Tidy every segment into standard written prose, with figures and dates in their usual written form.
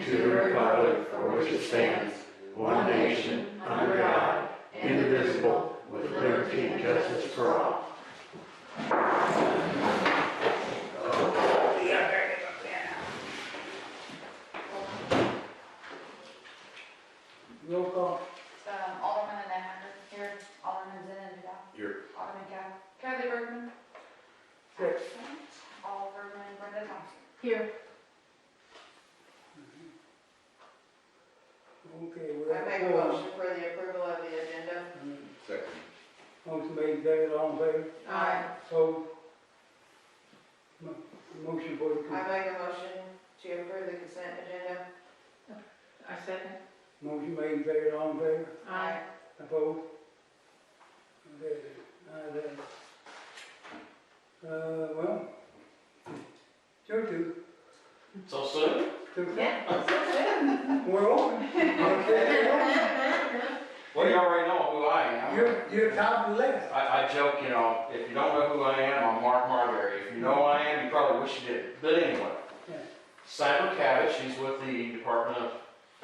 to the republic for which it stands, one nation, under God, indivisible, with liberty and justice for all. Roll call. Alderman Ahern here, Alderman Zenenga. Here. Alderman Kathy Bergman. Six. Alderman Brenda Thompson. Here. Okay, we I have make a motion for the approval of the agenda. Second. Motion made, carried, all in favor? Aye. Opposed? Motion for the, I make a motion to approve the consent agenda. I second. motion made, carried, all in favor? Aye. Opposed? Okay, well, your two. So soon? We're open. Okay, Well, you already know who I am. you're top of the list. I joke, you know, if you don't know who I am, I'm Mark Marbury. If you know who I am, you probably wish you did. But anyway, Yeah. Cyber Cabot, she's with the Department of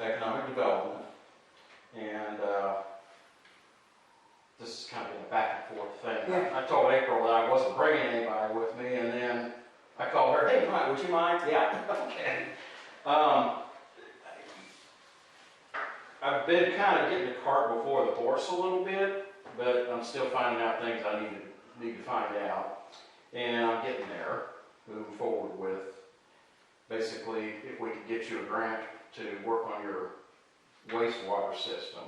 Economic Development. And this is kind of a back and forth thing. Yeah. I told April that I wasn't bringing anybody with me, and then I called her, hey, Mike, would you mind? Yeah, okay. I've been kind of getting the cart before the horse a little bit, but I'm still finding out things I need to find out. And I'm getting there, moving forward with, basically, if we could get you a grant to work on your wastewater system,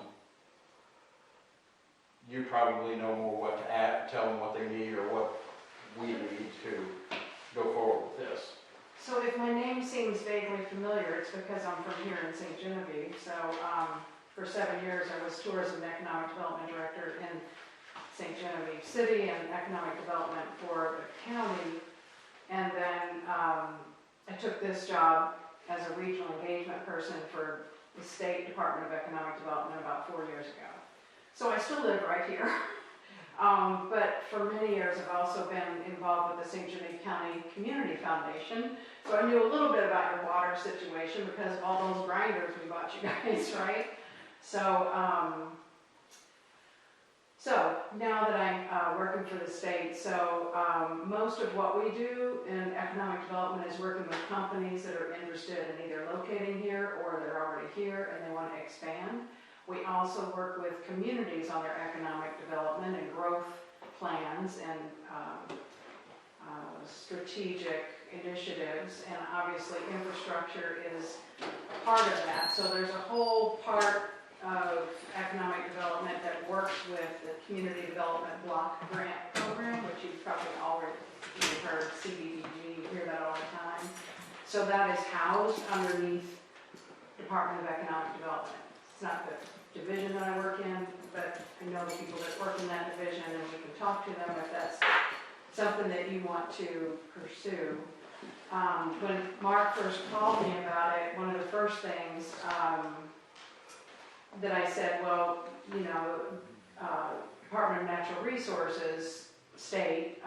you probably know more what to add, tell them what they need or what we need to go forward with this. So if my name seems vaguely familiar, it's because I'm from here in St. Genevieve. So for 7 years, I was Tourism and Economic Development Director in St. Genevieve City and Economic Development for the county. And then I took this job as a regional engagement person for the State Department of Economic Development about 4 years ago. So I still live right here. But for many years, I've also been involved with the St. Genevieve County Community Foundation. So I knew a little bit about your water situation because of all those grinders we bought you guys, right? So, so now that I'm working for the state, so most of what we do in economic development is working with companies that are interested in either locating here or they're already here and they want to expand. We also work with communities on their economic development and growth plans and strategic initiatives, and obviously infrastructure is part of that. So there's a whole part of economic development that works with the Community Development Block Grant Program, which you've probably already heard, CDBG, you hear that all the time. So that is housed underneath Department of Economic Development. It's not the division that I work in, but I know the people that work in that division, and we can talk to them if that's something that you want to pursue. When Mark first called me about it, one of the first things that I said, well, you know, Department of Natural Resources, state,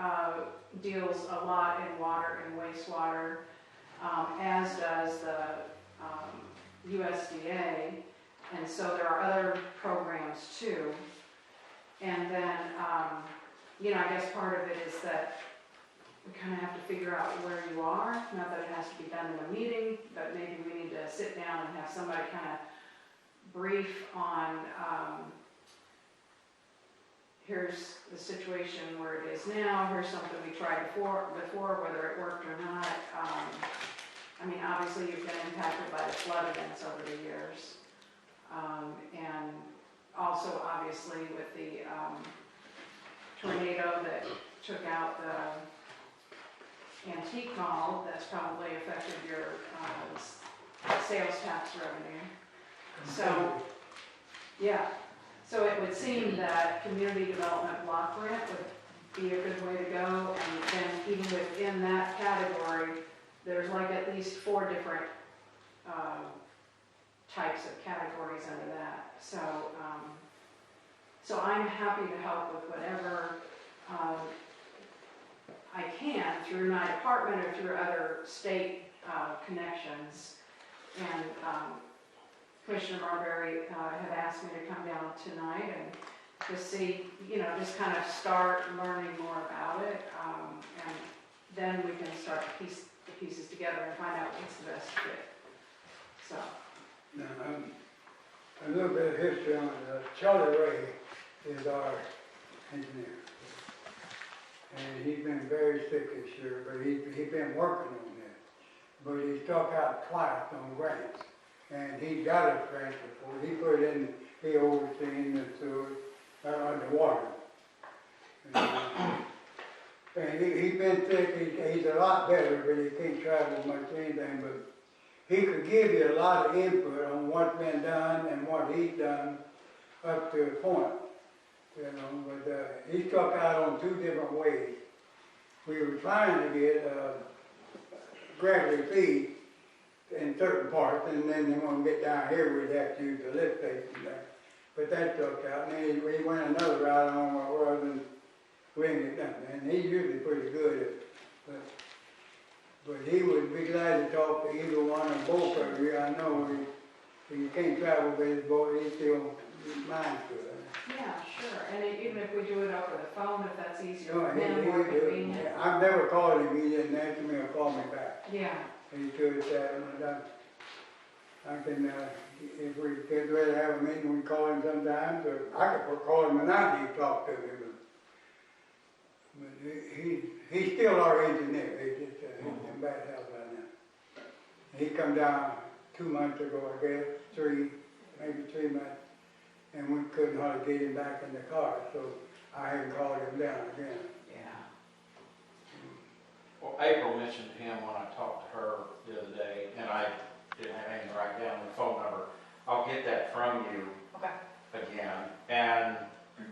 deals a lot in water and wastewater, as does the USDA. And so there are other programs too. And then, you know, I guess part of it is that we kind of have to figure out where you are. Not that it has to be done in a meeting, but maybe we need to sit down and have somebody kind of brief on, here's the situation where it is now, here's something we tried before whether it worked or not. I mean, obviously you've been impacted by the flood events over the years. And also obviously with the tornado that took out the antique mall, that's probably affected your sales tax revenue. So, yeah, so it would seem that community development block grant would be a good way to go. And then even within that category, there's like at least 4 different types of categories under that. So, so I'm happy to help with whatever I can through my department or through other state connections And Commissioner Marbury had asked me to come down tonight and to see, just kind of start learning more about it. And then we can start to piece the pieces together and find out what's the best fit. So, Now, a little bit of history on it. Charlie Ray is our engineer. And he's been very sick this year, but he's been working on this. But he struck out twice on grants. And he got a grant before. He put in, he overseen the sewer, the water. And he's been sick, he's a lot better, but he can't travel much or anything, but he could give you a lot of input on what's been done and what he's done up to a point. But he struck out on two different ways. We were trying to get gravity feed in certain parts, and then when we get down here, we'd have to use the lift station there. But that struck out, and then he went another route on what it was, and we didn't get done. And he's usually pretty good at it. But he would be glad to talk to either one or both of you. I know he can't travel with his boy, he still minds to it. yeah, sure. And even if we do it over the phone, if that's easier No, for him, more convenient. I've never called him, he didn't answer me or call me back. Yeah, He could have said, I can, if we could rather have a meeting, we call him sometimes, or I could call him tonight and he'd talk to me. But he's still our engineer, he's just, he's in bad health right now. He come down 2 months ago, I guess, maybe 3 months, and we couldn't hardly get him back in the car, so I had called him down again. yeah. Well, April mentioned him when I talked to her the other day, and I didn't have anything to write down the phone number. I'll get that from you Okay. again. And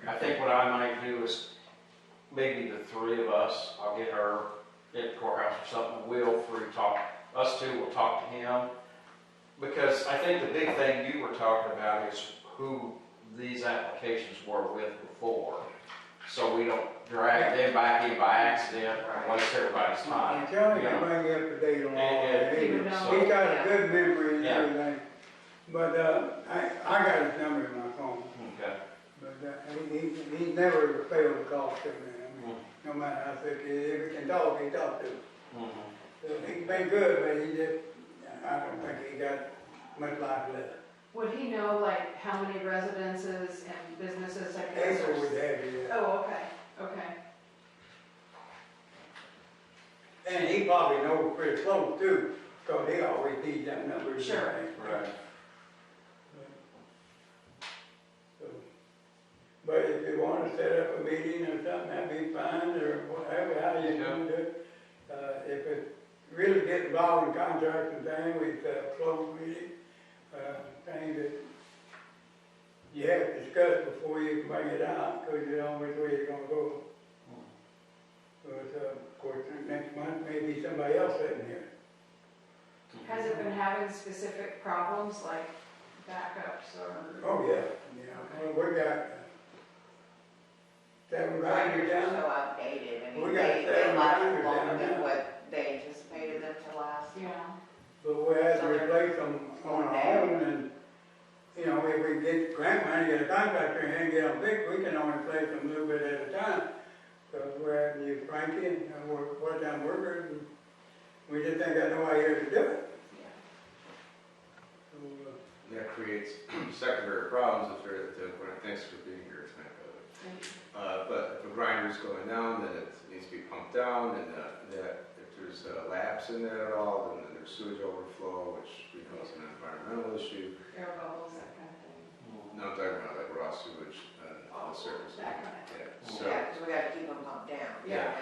I think what I might do is maybe the three of us, I'll get her at the courthouse or something, we'll talk, us two will talk to him. Because I think the big thing you were talking about is who these applications were with before. So we don't drag them back in by accident or waste everybody's time. And Charlie you can know. bring you up to date on all And- that. He would know. He's got a good memory and Yeah. everything. But I got his number in my phone. Okay. But he never failed to call to me. I mean, no matter how sick he is, if he can talk, he talks to me. Mhm. So he's been good, but he just, I don't think he got much life left. Would he know, like, how many residences and businesses, I guess? April would have you. Oh, okay, okay. And he probably knows pretty close too, because he always needs them numbers. Sure. Right. So, but if you want to set up a meeting or something, that'd be fine, or whatever, how you gonna do it. If it really gets involved in contracts and things, we set up a closed meeting, things that you have to discuss before you can bring it out, because you know which way you're gonna go. But, of course, next month, maybe somebody else sitting here. Has it been having specific problems, like backups or? Oh, yeah, well, we got 7 grinders Grinders are down. so outdated, I mean, We got they seven last grinders longer down than now. what they anticipated them to last. Yeah, But we had to So they're replace them on our own, and, if we get grant money, get a contractor in here and get them fixed, we can only replace them a little bit at a time. Because we're having to use Frankie, and we're part-time workers, and we just ain't got nobody here to do it. yeah. So, That creates secondary problems if thanks for being here tonight, by the way. Thank you. But if a grinder's going down, then it needs to be pumped down, and that if there's a lapse in that at all, then there's sewage overflow, which becomes an environmental issue. Air bubbles, that kind of thing. No, I'm talking about like raw sewage on the surface. That kind of thing. Yeah. So, Yeah, because we gotta keep them pumped down. Yeah.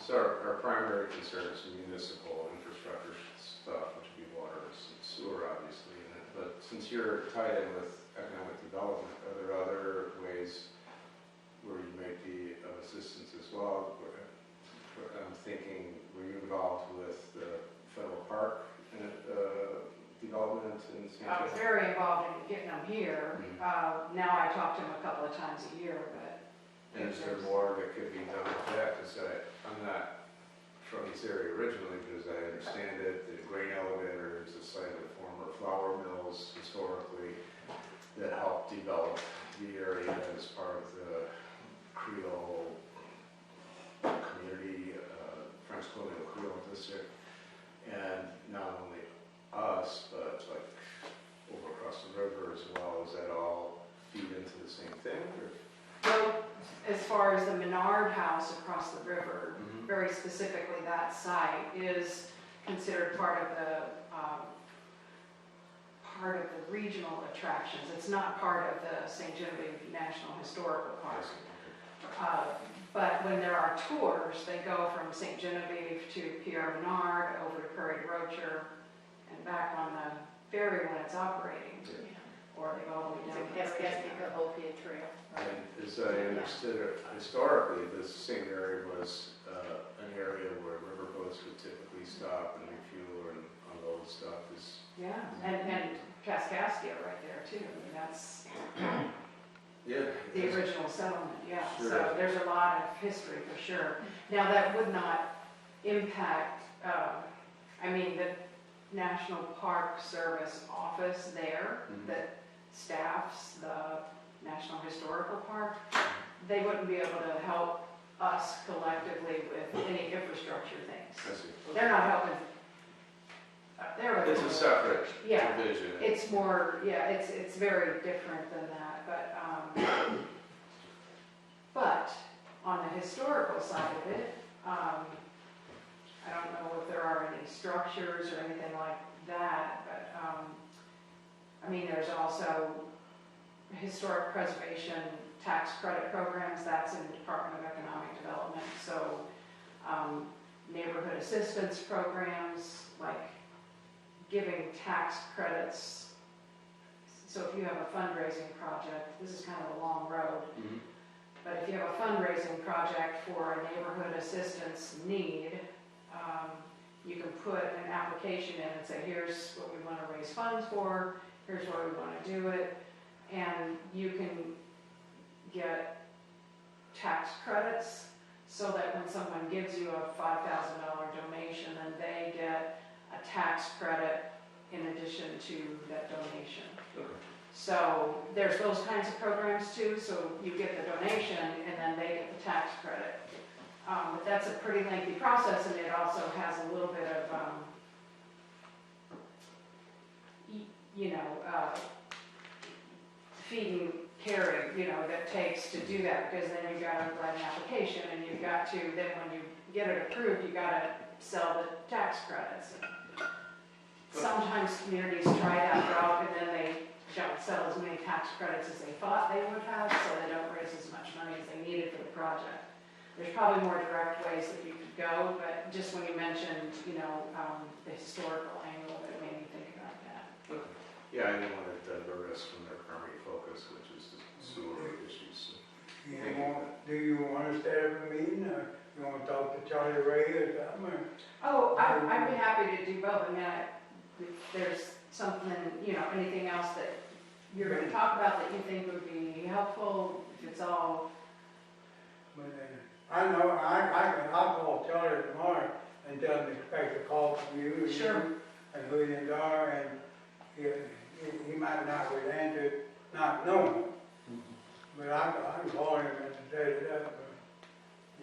so our primary concern is municipal infrastructure stuff, which would be water and sewer, obviously. But since you're tied in with economic development, are there other ways where you might be of assistance as well? I'm thinking, were you involved with the federal park development in St. I was Joe? very involved in getting them here. Now I talk to them a couple of times a year, but. And is there more that could be done with that? Because I'm not from this area originally, because I understand it, the grain elevator is the site of the former flour mills historically that helped develop the area as part of the Creole community, French colonial Creole district. And not only us, but like over across the river as well, is that all feed into the same thing? Or? Well, as far as the Menard House across the river, very specifically that site is considered part of the regional attractions. It's not part of the St. Genevieve National Historical Park. But when there are tours, they go from St. Genevieve to Pierre Menard, over to Prairie du Rocher, and back on the ferry when it's operating. Or they go all the way down. It's a Kaskaskia Trail. And as I understood it, historically, this same area was an area where riverboats would typically stop and refuel and unload stuff. Yeah, and Kaskaskia right there too. I mean, that's the original settlement, yeah. Sure. So there's a lot of history for sure. Now, that would not impact, the National Park Service office there that staffs the National Historical Park, they wouldn't be able to help us collectively with any infrastructure things. I see. They're not helping. It's a separate Yeah. division. It's more, it's very different than that, but on the historical side of it, I don't know if there are any structures or anything like that, but, there's also historic preservation tax credit programs, that's in the Department of Economic Development, so, neighborhood assistance programs, like giving tax credits. So if you have a fundraising project, this is kind of a long road, but if you have a fundraising project for a neighborhood assistance need, you can put an application in and say, here's what we want to raise funds for, here's why we want to do it, and you can get tax credits so that when someone gives you a $5,000 donation, then they get a tax credit in addition to that donation. Okay. So there's those kinds of programs too, so you get the donation and then they get the tax credit. But that's a pretty lengthy process, and it also has a little bit of, feeding, carry, that takes to do that, because then you've got to write an application, and you've got to, then when you get it approved, you've got to sell the tax credits. Sometimes communities try that route, and then they don't sell as many tax credits as they thought they would have, so they don't raise as much money as they needed for the project. There's probably more direct ways that you could go, but just when you mentioned, the historical angle, it made me think about that. Okay. Yeah, I didn't want to divert us from their primary focus, which is the sewer issues. Do you want to set up a meeting, or you want to talk to Charlie Ray or something? Oh, I'd be happy to do both. If there's something, anything else that you're going to talk about that you think would be helpful, if it's all. But I know, I'll call Charlie tomorrow and tell him to expect a call from you. Sure. And who you are, and he might not would answer, not knowing. But I can call him and set it up.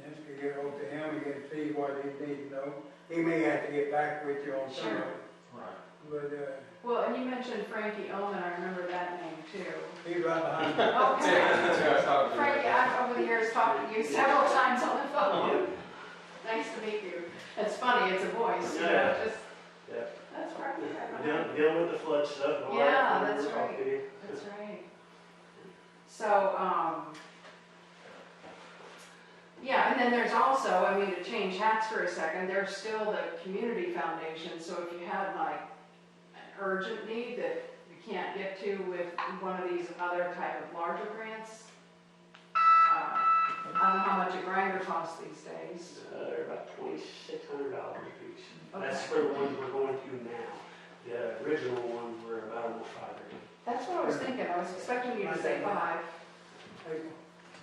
Just to get over to him and get to see what he needs to know. He may have to get back with you on some of it. Right. But, Well, and you mentioned Frankie Ullman, I remember that name too. he's right behind you. Okay. That's who I was talking to. Frankie, I've over the years talked to you several times on the phone. Nice to meet you. It's funny, it's a voice, Yeah. just, Yeah. that's right. Dealing with the flood stuff. and all Yeah, that, that's right. okay. That's right. So, yeah, and then there's also, to change hats for a second, there's still the community foundation, so if you had like an urgent need that you can't get to with one of these other type of larger grants, I don't know how much a grinder costs these days. They're about $2,600 each. Okay. That's for the ones we're going to now. The original ones were about almost $500. That's what I was thinking, I was expecting you to say 5.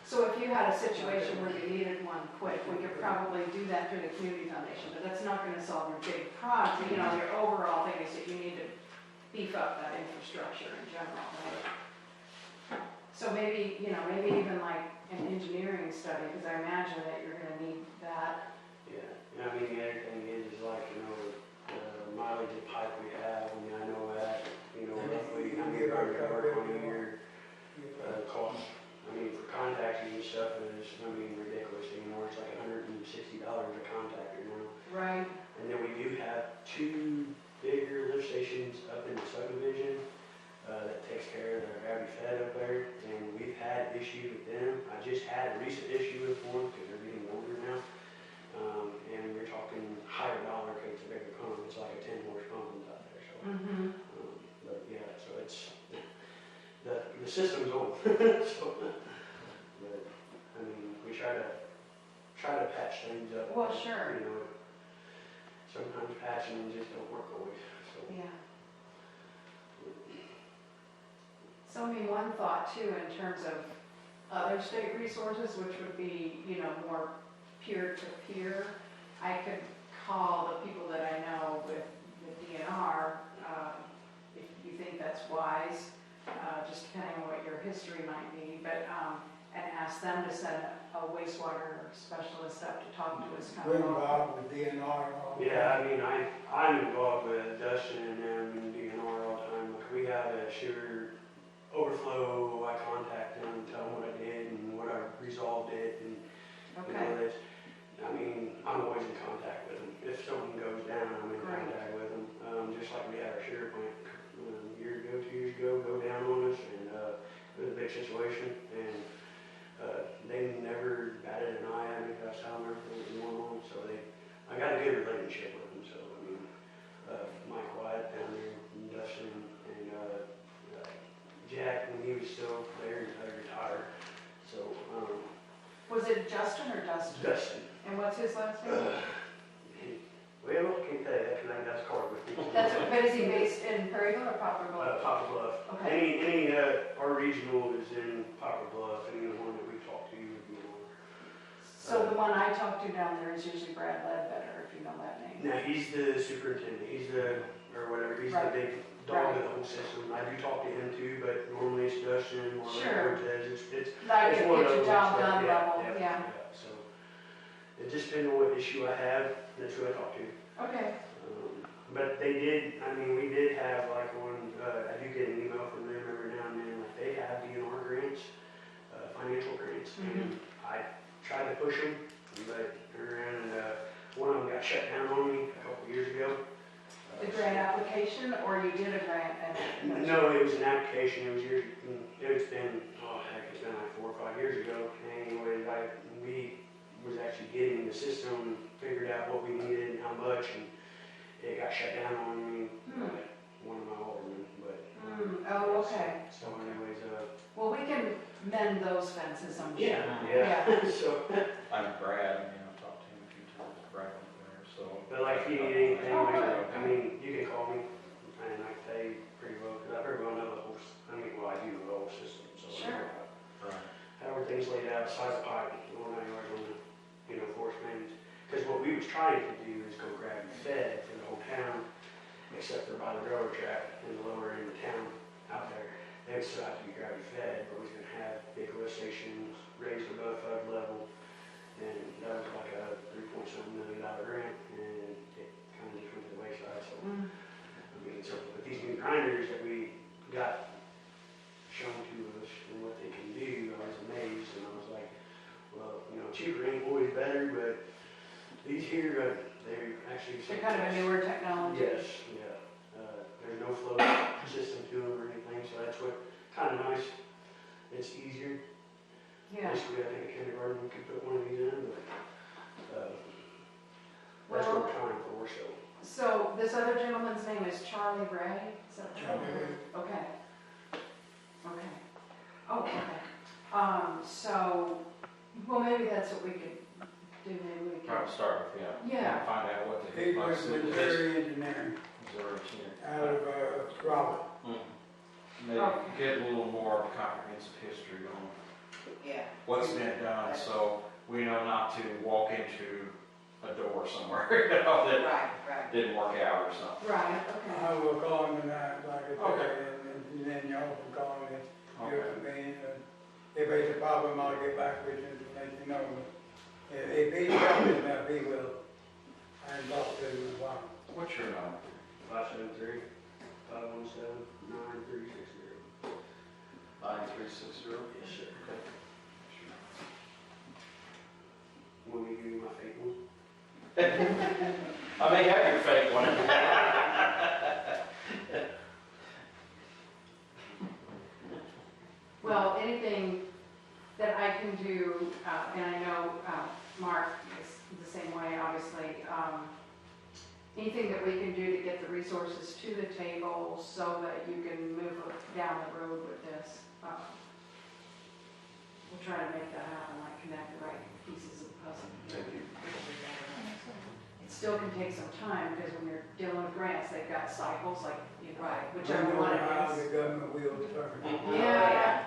So if you had a situation where you needed one done quick. We could probably do that through the community foundation, but that's not gonna solve your big project. You know, your overall thing is that you need to beef up that infrastructure in general, right? So maybe, you know, maybe even like an engineering study, because I imagine that you're gonna need that. Yeah, and I mean, the other thing is like, you know, the mileage of pipe we have, I mean, I know that, you know, roughly, how many hours we work on a year, cost. I mean, for contactors and stuff, it's, I mean, ridiculous anymore, it's like $160 a contactor now. Right. And then we do have 2 bigger lift stations up in the subdivision, that takes care of their gravity fed up there, and we've had issues with them. I just had a recent issue with one, because they're getting older now. And we're talking higher dollar rates of every pump, it's like a 10 horse pump out there, so. Mm-hmm. But yeah, so it's, the system's old, so. But, I mean, we try to patch things up. Well, sure. You know, sometimes patching just don't work always, so. Yeah. So I mean, one thought too, in terms of other state resources, which would be, you know, more peer-to-peer, I could call the people that I know with DNR, if you think that's wise, just depending on what your history might be, but, and ask them to send a wastewater specialist up to talk to us. We're involved with DNR. all the Yeah, time. I mean, I'm involved with Dustin and them and DNR all the time. Like, we have a sewer overflow, I contact them, tell them what I did and what I resolved it, and, you know, Okay, that's, I mean, I'm always in contact with them. If something goes down, I'm in Great. contact with them. Just like we had our sewer plant, a year ago, 2 years ago, go down on us, and, it was a big situation, and, they never batted an eye at me, that's how everything was going on, so I got a good relationship with them, so, I mean, Mike Wyatt down there, and Dustin, and, Jack, when he was still there, he retired, so, was it Justin or Dustin? Dustin. And what's his last name? Well, can't tell you that, because I ain't got his card with me. But is he based in Perryville or Poplar Bluff? Poplar Bluff. Okay. Our regional is in Poplar Bluff, any one that we talk to would be on. So the one I talk to down there is usually Brad Ledbetter, if you know that name. Now, he's the superintendent, he's the, or whatever, he's the Right. big dog of the whole system. I do talk to him too, but normally it's Dustin, or Sure. Cortez, it's Like It's a one of get your those job that- done level, yeah. So, it just depends on what issue I have, that's who I talk to. Okay, But they did, I mean, we did have like one, I do get an email from them every now and then, like they have DNR grants, financial grants, and I tried to push them, but turned around and, one of them got shut down on me a couple of years ago. the grant application, or you did a grant and? No, it was an application, it was years, it's been, oh heck, it's been like 4 or 5 years ago. Anyway, we was actually getting the system, figured out what we needed and how much, and it got shut down on me by one of my aldermen, but. Oh, okay. So anyways, Well, we can mend those fences, I'm sure. yeah, so, I'm Brad, I've talked to him a few times, Brad up there, so. but like if you need anything, Oh, good. I mean, you can call me, and I can tell you pretty well, because I pretty well know the whole, I do know the whole system, so. Sure. Right. How everything's laid out, besides the pipe, going 9 yards on the, force mains. Because what we was trying to do is go gravity fed for the whole town, except for by the railroad track in the lower end of town out there. They would still have to be gravity fed, but we was gonna have big lift stations raised above flood level. And that was like a $3.7 million grant, and it kind of just went to the wayside, so. I mean, so, but these new grinders that we got shown to us and what they can do, I was amazed, and I was like, well, cheaper ain't always better, but these here, they're actually. They're kind of a newer technology. Yes, yeah. There's no flow system to them or anything, so that's what, kind of nice. It's easier. Yeah. Basically, I think a kindergarten could put one of these in, but, that's what we're trying for, so. So this other gentleman's name is Charlie Ray? Is that right? Charlie Ray. Okay. Okay. Oh, okay. So, well, maybe that's what we could do, maybe we Try could. to start with, Yeah. find out what the. He was Missouri engineering Missouri, yeah. out of Robert. Maybe Okay. get a little more comprehensive history on Yeah. what's been done, so we know not to walk into a door somewhere, you know, that Right. didn't work out or something. Right, okay. I will call him tonight, like I Okay. said, and then y'all can call me, Okay. you convene, and if there's a problem, I'll get back with you and let you know. If he's coming enough, he will. I can talk to him as well. What's your number? 573-517-9360. 9360? Yes, sir. Okay. Want me to give you my fake one? I may have your fake one. Well, anything that I can do, and I know Mark is the same way, obviously, anything that we can do to get the resources to the table so that you can move down the road with this, we'll try to make that happen, like connect the right pieces of the puzzle. Thank you. It still can take some time, because when you're dealing with grants, they've got cycles, like, you know, Right. whichever one How it is. the government wheels turn. Yeah,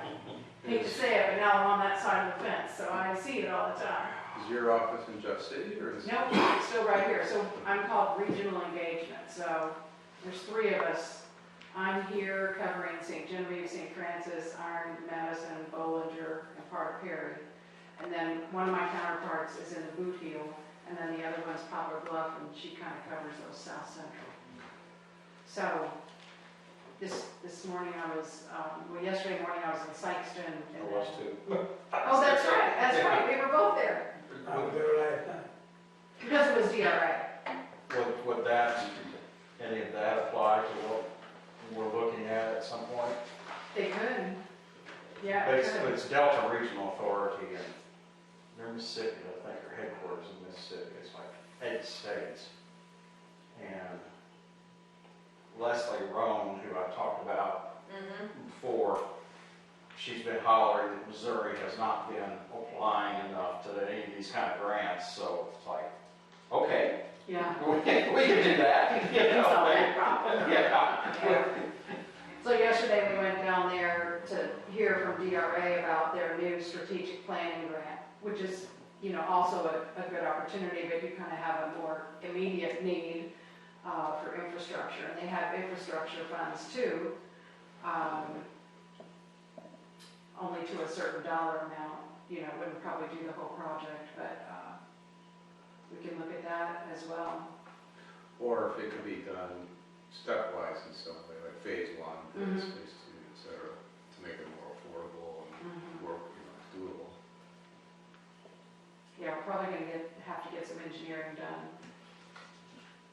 hate to say it, but now I'm on that side of the fence, so I see it all the time. Is your office in Jeff City or is? Nope, it's still right here, so I'm called regional engagement, so there's 3 of us. I'm here covering St. Genevieve, St. Francis, Iron, Madison, Bollinger, and part of Perry. And then one of my counterparts is in the Boot Heel, and then the other one's Poplar Bluff, and she kind of covers those South Central. So, this morning I was, yesterday morning I was in Sykeston. And I was then- too. Oh, that's right, we were both there, I was there last time. because it was DRA. Would that, any of that apply to what we're looking at some point? They could, yeah, they Basically, could. it's Delta Regional Authority, and they're Mississippi, I think, their headquarters in Mississippi. It's like 8 states. And Leslie Roan, who I talked about before, she's been hollering that Missouri has not been applying enough to any of these kind of grants, so it's like, okay, Yeah. we can do that. You know, Solve that problem. Yeah. Yeah. So yesterday we went down there to hear from DRA about their new strategic planning grant, which is, you know, also a good opportunity, but you kind of have a more immediate need for infrastructure. And they have infrastructure funds too, only to a certain dollar amount. You know, wouldn't probably do the whole project, but we can look at that as well. Or if it could be done stepwise in some way, like phase 1, Mhm. phase 2, et cetera, to make it more affordable and work, doable. Yeah, we're probably gonna have to get some engineering done.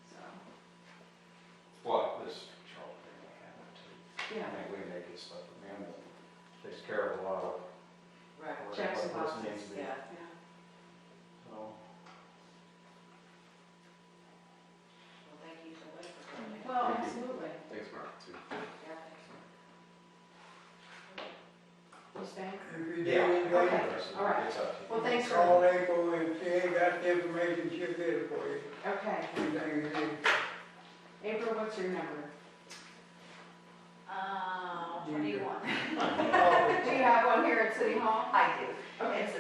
So, What, this Charles thing like that too. yeah, I mean, we make it stuff for them that takes care of a lot of Right. checks and what boxes, needs to be. Yeah. yeah. So, Well, thank you so much for coming. Well, Thank you. absolutely. Thanks, Mark, too. Yeah, You staying? If you Yeah. did, Okay. All right. It's up to you. Well, thanks for, call April, and she ain't got the information, she'll get it for you. okay. Anything you need. April, what's your number? 21. Do you have one here at City Hall? I do. Okay. It's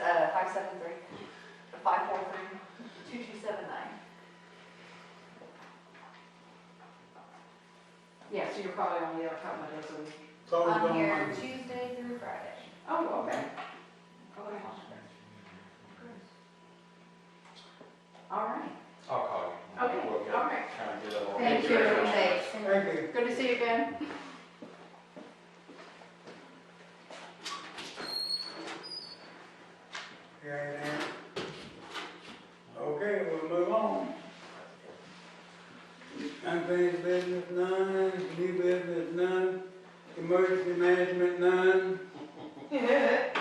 573-543-2279. Yeah, so you're probably only there a couple of days a week. Closed I'm on here Monday. Tuesday through Friday. Oh, okay. Okay. All right. I'll call you. Okay, We'll get, all right. kind of get it all. Thank you. Thanks. Thank you. Good to see you again. Yeah, okay, we'll move on. Unfinished business, none. New business, none. Emergency management, none. There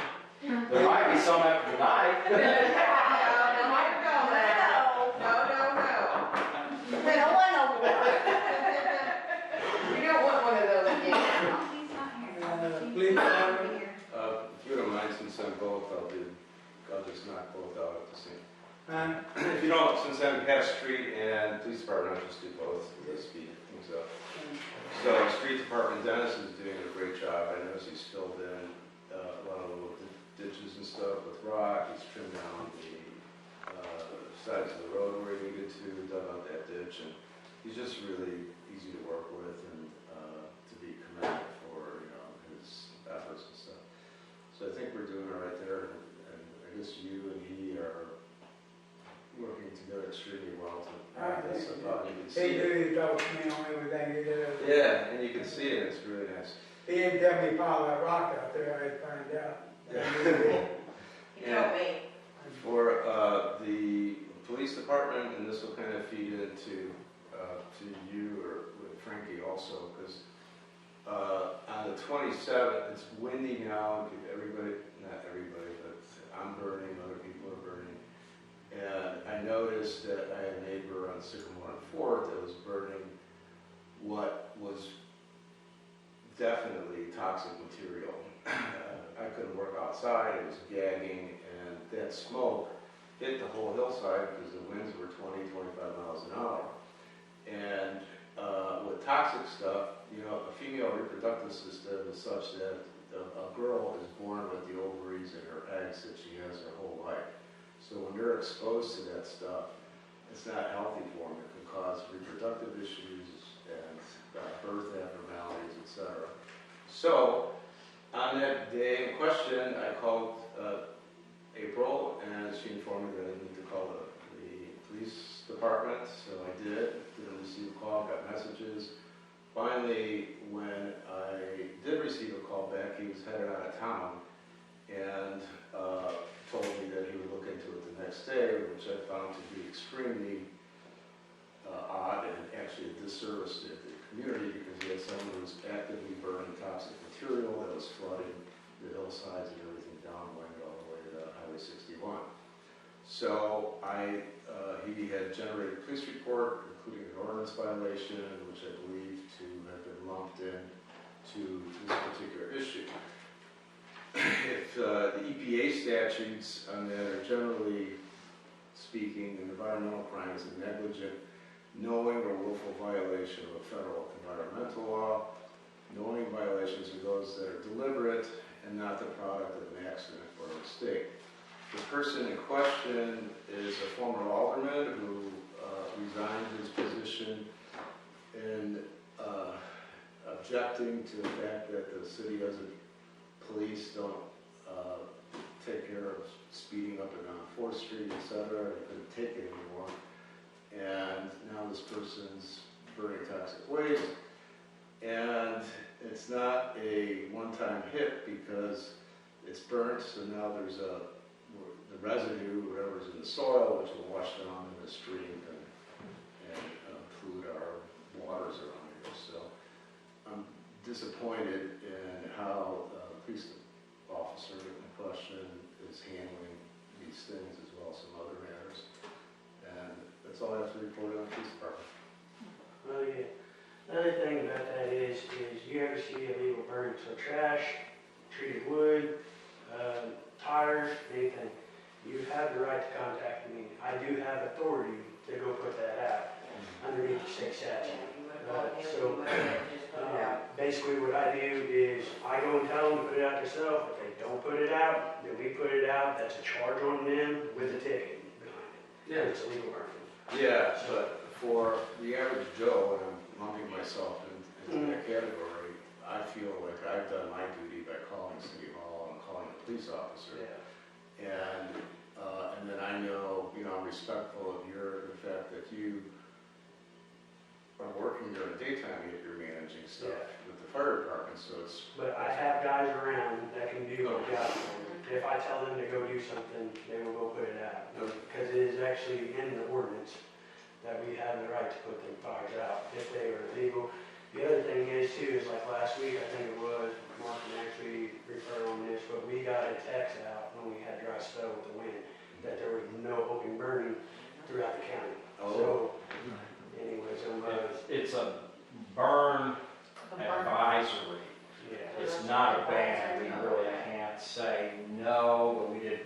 might be some after tonight. No. We don't want no more. We don't want one of those again. Police department, If you don't mind, since I'm both, I'll just knock both out at the same. If you don't, since I'm past street and police department, I'll just do both to speed things up. So street department, Dennis is doing a great job. I noticed he's filled in a lot of little ditch ditches and stuff with rock. He's trimmed down the sides of the road where he needed to, dug out that ditch, and he's just really easy to work with and to be commended for, you know, his efforts and stuff. So I think we're doing all right there, and I guess you and he are working together extremely well to knock this stuff out. You can see He it. do, he talks to me on everything he does. Yeah, and you can see it. It's really nice. He didn't tell me pile that rock out there, I'd find out. He told me. For the police department, and this will kind of feed into to you or with Frankie also, because on the 27th, it's windy now. Everybody, not everybody, but I'm burning, other people are burning. And I noticed that I had a neighbor on Sycamore and 4th that was burning what was definitely toxic material. I couldn't work outside, it was gagging, and that smoke hit the whole hillside because the winds were 20, 25 miles an hour. And with toxic stuff, you know, a female reproductive system is such that a girl is born with the ovaries and her eggs that she has her whole life. So when they're exposed to that stuff, it's not healthy for them. It can cause reproductive issues and birth abnormalities, etc. So on that day in question, I called April, and she informed me that I need to call the police department. So I didn't receive a call, got messages. Finally, when I did receive a call back, he was headed out of town, and told me that he would look into it the next day, which I found to be extremely odd and actually a disservice to the community, because he had someone who was actively burning toxic material that was flooding the hillsides and everything downwind all the way to Highway 61. So he had generated a police report, including an ordinance violation, which I believe to have been lumped in to this particular issue. If the EPA statutes on that are generally speaking, an environmental crime is a negligent, knowing or willful violation of a federal environmental law. Knowing violations are those that are deliberate and not the product of an accident or a mistake. The person in question is a former alderman who resigned his position in objecting to the fact that the city doesn't, police don't take care of speeding up and down 4th Street, etc. They couldn't take it anymore. And now this person's burning toxic waste. And it's not a one-time hit because it's burnt, so now there's the residue, whatever's in the soil, which will wash down in the stream and pollute our waters around here. So I'm disappointed in how the police officer in question is handling these things, as well as some other matters. And that's all I have to report on the police department. Well, yeah. Another thing about that is you ever see illegal burning, so trash, treated wood, tires, anything, you have the right to contact me. I do have authority to go put that out underneath the state statute. Basically what I do is I go and tell them to put it out themselves. If they don't put it out, then we put it out. That's a charge on them with a ticket behind it. Yeah, it's illegal burning. Yeah, but for the average Joe, and I'm lumping myself into that category, I feel like I've done my duty by calling City Hall and calling the police officer. Yeah. And then I know, you know, I'm respectful of the fact that you are working during the daytime, yet you're managing stuff with the fire department, so it's... But I have guys around that can do the job for me. If I tell them to go do something, they will go put it out. Because it is actually in the ordinance that we have the right to put the fires out if they are illegal. The other thing is too, is like last week, I think it was, Mark can actually refer on this, but we got a text out when we had dry spell with the wind, that there was no open burning throughout the county. So, anyways, It's a burn advisory. yeah. It's not a ban. We really can't say no, but we did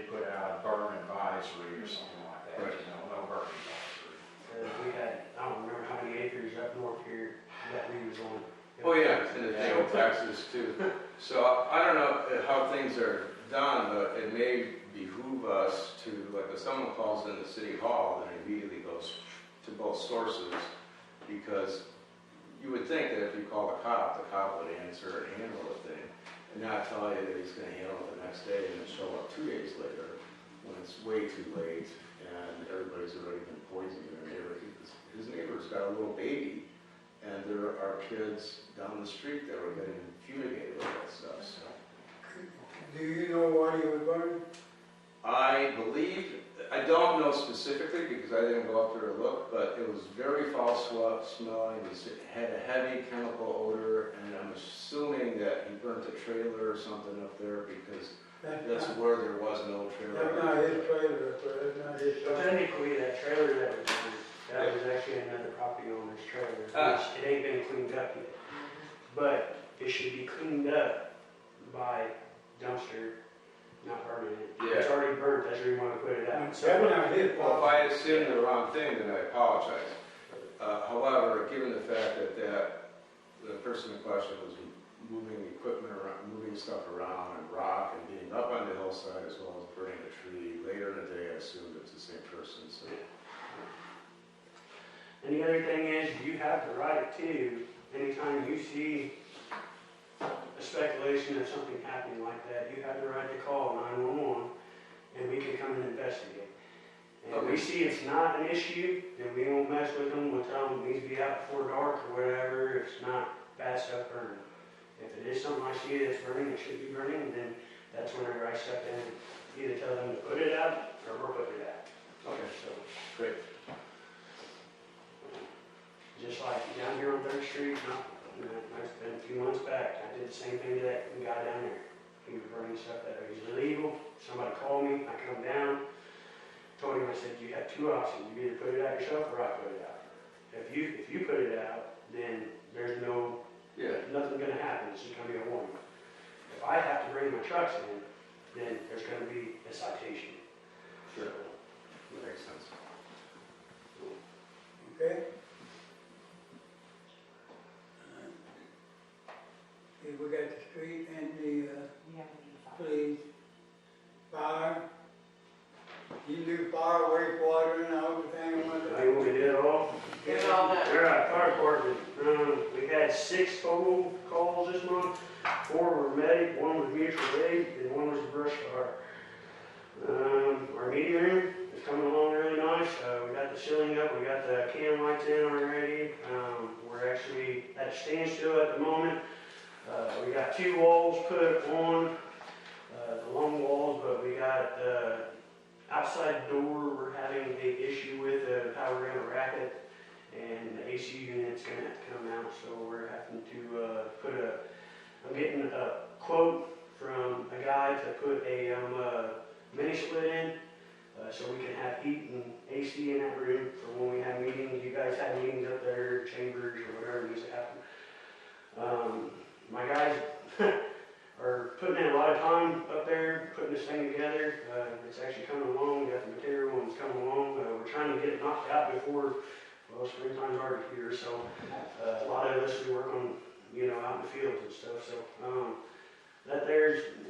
put out a burn advisory or something like that. Right. You know, no burn advisory. We had, I don't remember how many acres up north here that we was on. Oh yeah, and the thing with taxes too. So I don't know how things are done, but it may behoove us to, like if someone calls in the city hall, then it immediately goes to both sources, because you would think that if you call the cop would answer and handle the thing, and not tell you that he's gonna handle it the next day and then show up 2 days later when it's way too late and everybody's already been poisoning their neighbor. His neighbor's got a little baby, and there are kids down the street that were getting fumigated with that stuff, so. Do you know what he was burning? I believe, I don't know specifically because I didn't go up there to look, but it was very foul smelling, it had a heavy chemical odor, and I'm assuming that he burnt a trailer or something up there because that's where there was no trailer. That's not his trailer, that's not his But trailer. technically, that trailer that was actually another property owner's trailer, which it ain't been cleaned up yet. But it should be cleaned up by dumpster, not burning it. Yeah. It's already burnt, that's where you wanna put it out. That's not his Well, if fault. I assumed the wrong thing, then I apologize. However, given the fact that the person in question was moving equipment around, moving stuff around and rock and being up on the hillside as well as burning a tree, later in the day I assumed it's the same person, so. And the other thing is, you have the right to, anytime you see a speculation of something happening like that, you have the right to call 911 and we can come and investigate. And if we see it's not an issue, then we won't mess with them, we'll tell them it needs to be out before dark or whatever, it's not bad stuff burning. If it is something I see that's burning, it should be burning, then that's whenever I step in, either tell them to put it out or we're putting it out. Okay, So, great. just like down here on 3rd Street, it's been a few months back, I did the same thing to that guy down there. He was burning stuff that was illegal, somebody called me, I come down, told him, I said, you have two options, you either put it out yourself or I put it out. If you put it out, then there's nothing gonna happen, it's just gonna be a warning. If I have to bring my trucks in, then there's gonna be a citation. Sure. That makes sense. Okay? Okay, we got the street and the, police, fire. You do fire, wastewater and all the thing one I want to do it all. Get it all done. All right, fire department, we had 6 total calls this month. 4 were medic, 1 was mutual aid, and 1 was a brush fire. Our meeting room is coming along really nice. We got the ceiling up, we got the can lights in already. We're actually at a standstill at the moment. We got 2 walls put on, the long walls, but we got outside door we're having an issue with, how we're gonna rack it, and the AC unit's gonna have to come out, so we're having to I'm getting a quote from a guy to put a mini split in, so we can have heat and AC in that room for when we have meetings. You guys have meetings up there, chambers or whatever needs to happen. My guys are putting in a lot of time up there, putting this thing together. It's actually coming along, we got the material and it's coming along. We're trying to get it knocked out before, well, springtime's already here, so a lot of us, we work on, out in the fields and stuff, so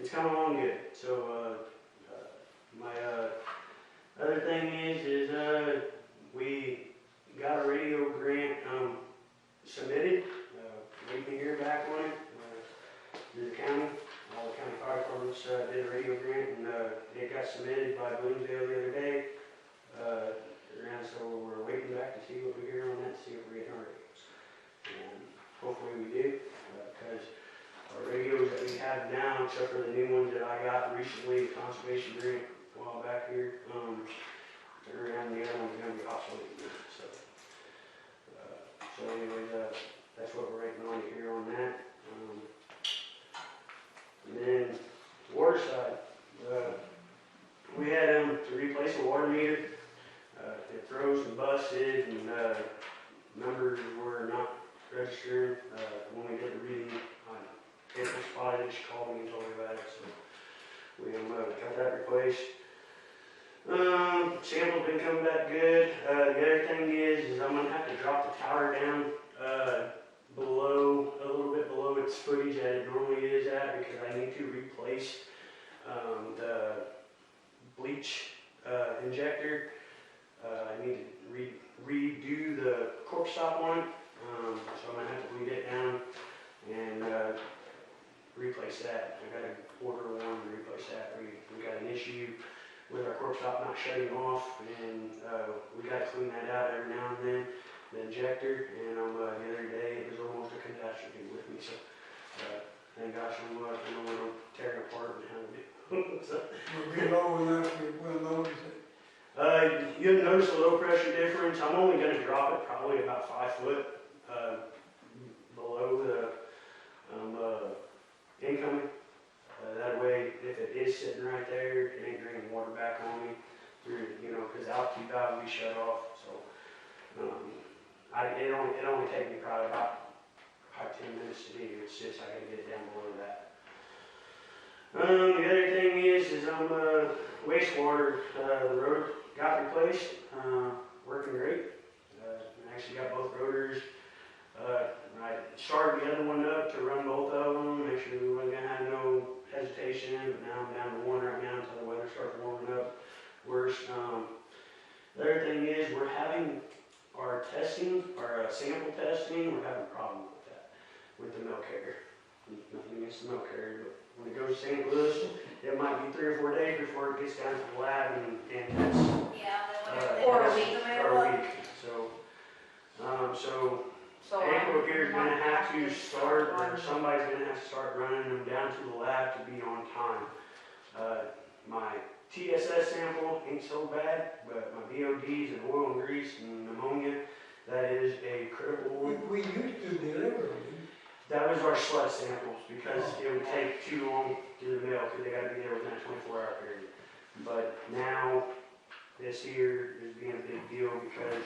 it's coming along good. So my other thing is we got a radio grant submitted, waiting to hear back on it. Through the county, all the county fire departments did a radio grant, and it got submitted by Bloomsdale the other day. And so we're waiting back to see what we hear on that, see if we're getting our radios. And hopefully we do, because our radios that we have now, except for the new ones that I got recently, conservation grant a while back here, and the other ones are going to be obsolete. So anyway, that's what we're waiting on to hear on that. And then water side, we had to replace a water meter. It froze and busted, and numbers were not registered. When we did the reading, April spotted it, she called me and told me about it, so we got that replaced. Samples been coming back good. The other thing is I'm gonna have to drop the tower down a little bit below its footage that it normally is at because I need to replace the bleach injector. I need to redo the cork stop on it, so I'm gonna have to bleed it down and replace that. I gotta order one to replace that. We got an issue with our cork stop not shutting off, and we gotta clean that out every now and then, the injector, and the other day it was almost a catastrophe with me, so thank gosh I know we don't tear it apart and have it. So, We'll be low enough, we'll notice it. you'll notice a low pressure difference. I'm only gonna drop it probably about 5 foot below the incoming. That way, if it is sitting right there, it ain't draining water back on me through, because the altitude valve will be shut off. So, it only take me probably about 10 minutes to do. It's just I gotta get it down below that. The other thing is wastewater. The road got replaced. Working great. I actually got both rotors. I started the other one up to run both of them, make sure we wasn't gonna have no hesitation, but now I'm down to one right now until the weather starts warming up worse. The other thing is we're having our testing, our sample testing, we're having a problem with that, with the milk carrier. Nothing against the milk carrier, but when it goes to St. Louis, it might be 3 or 4 days before it gets down to the lab, and that's Or a week. or a week. So April here is gonna have to start, or somebody's gonna have to start running them down to the lab to be on time. My TSS sample ain't so bad, but my VODs and oil and grease and ammonia, that is a critical one. We used to deliver them. That was our sludge samples because it would take too long to the mail because they got to be there within a 24-hour period. But now this year is being a big deal because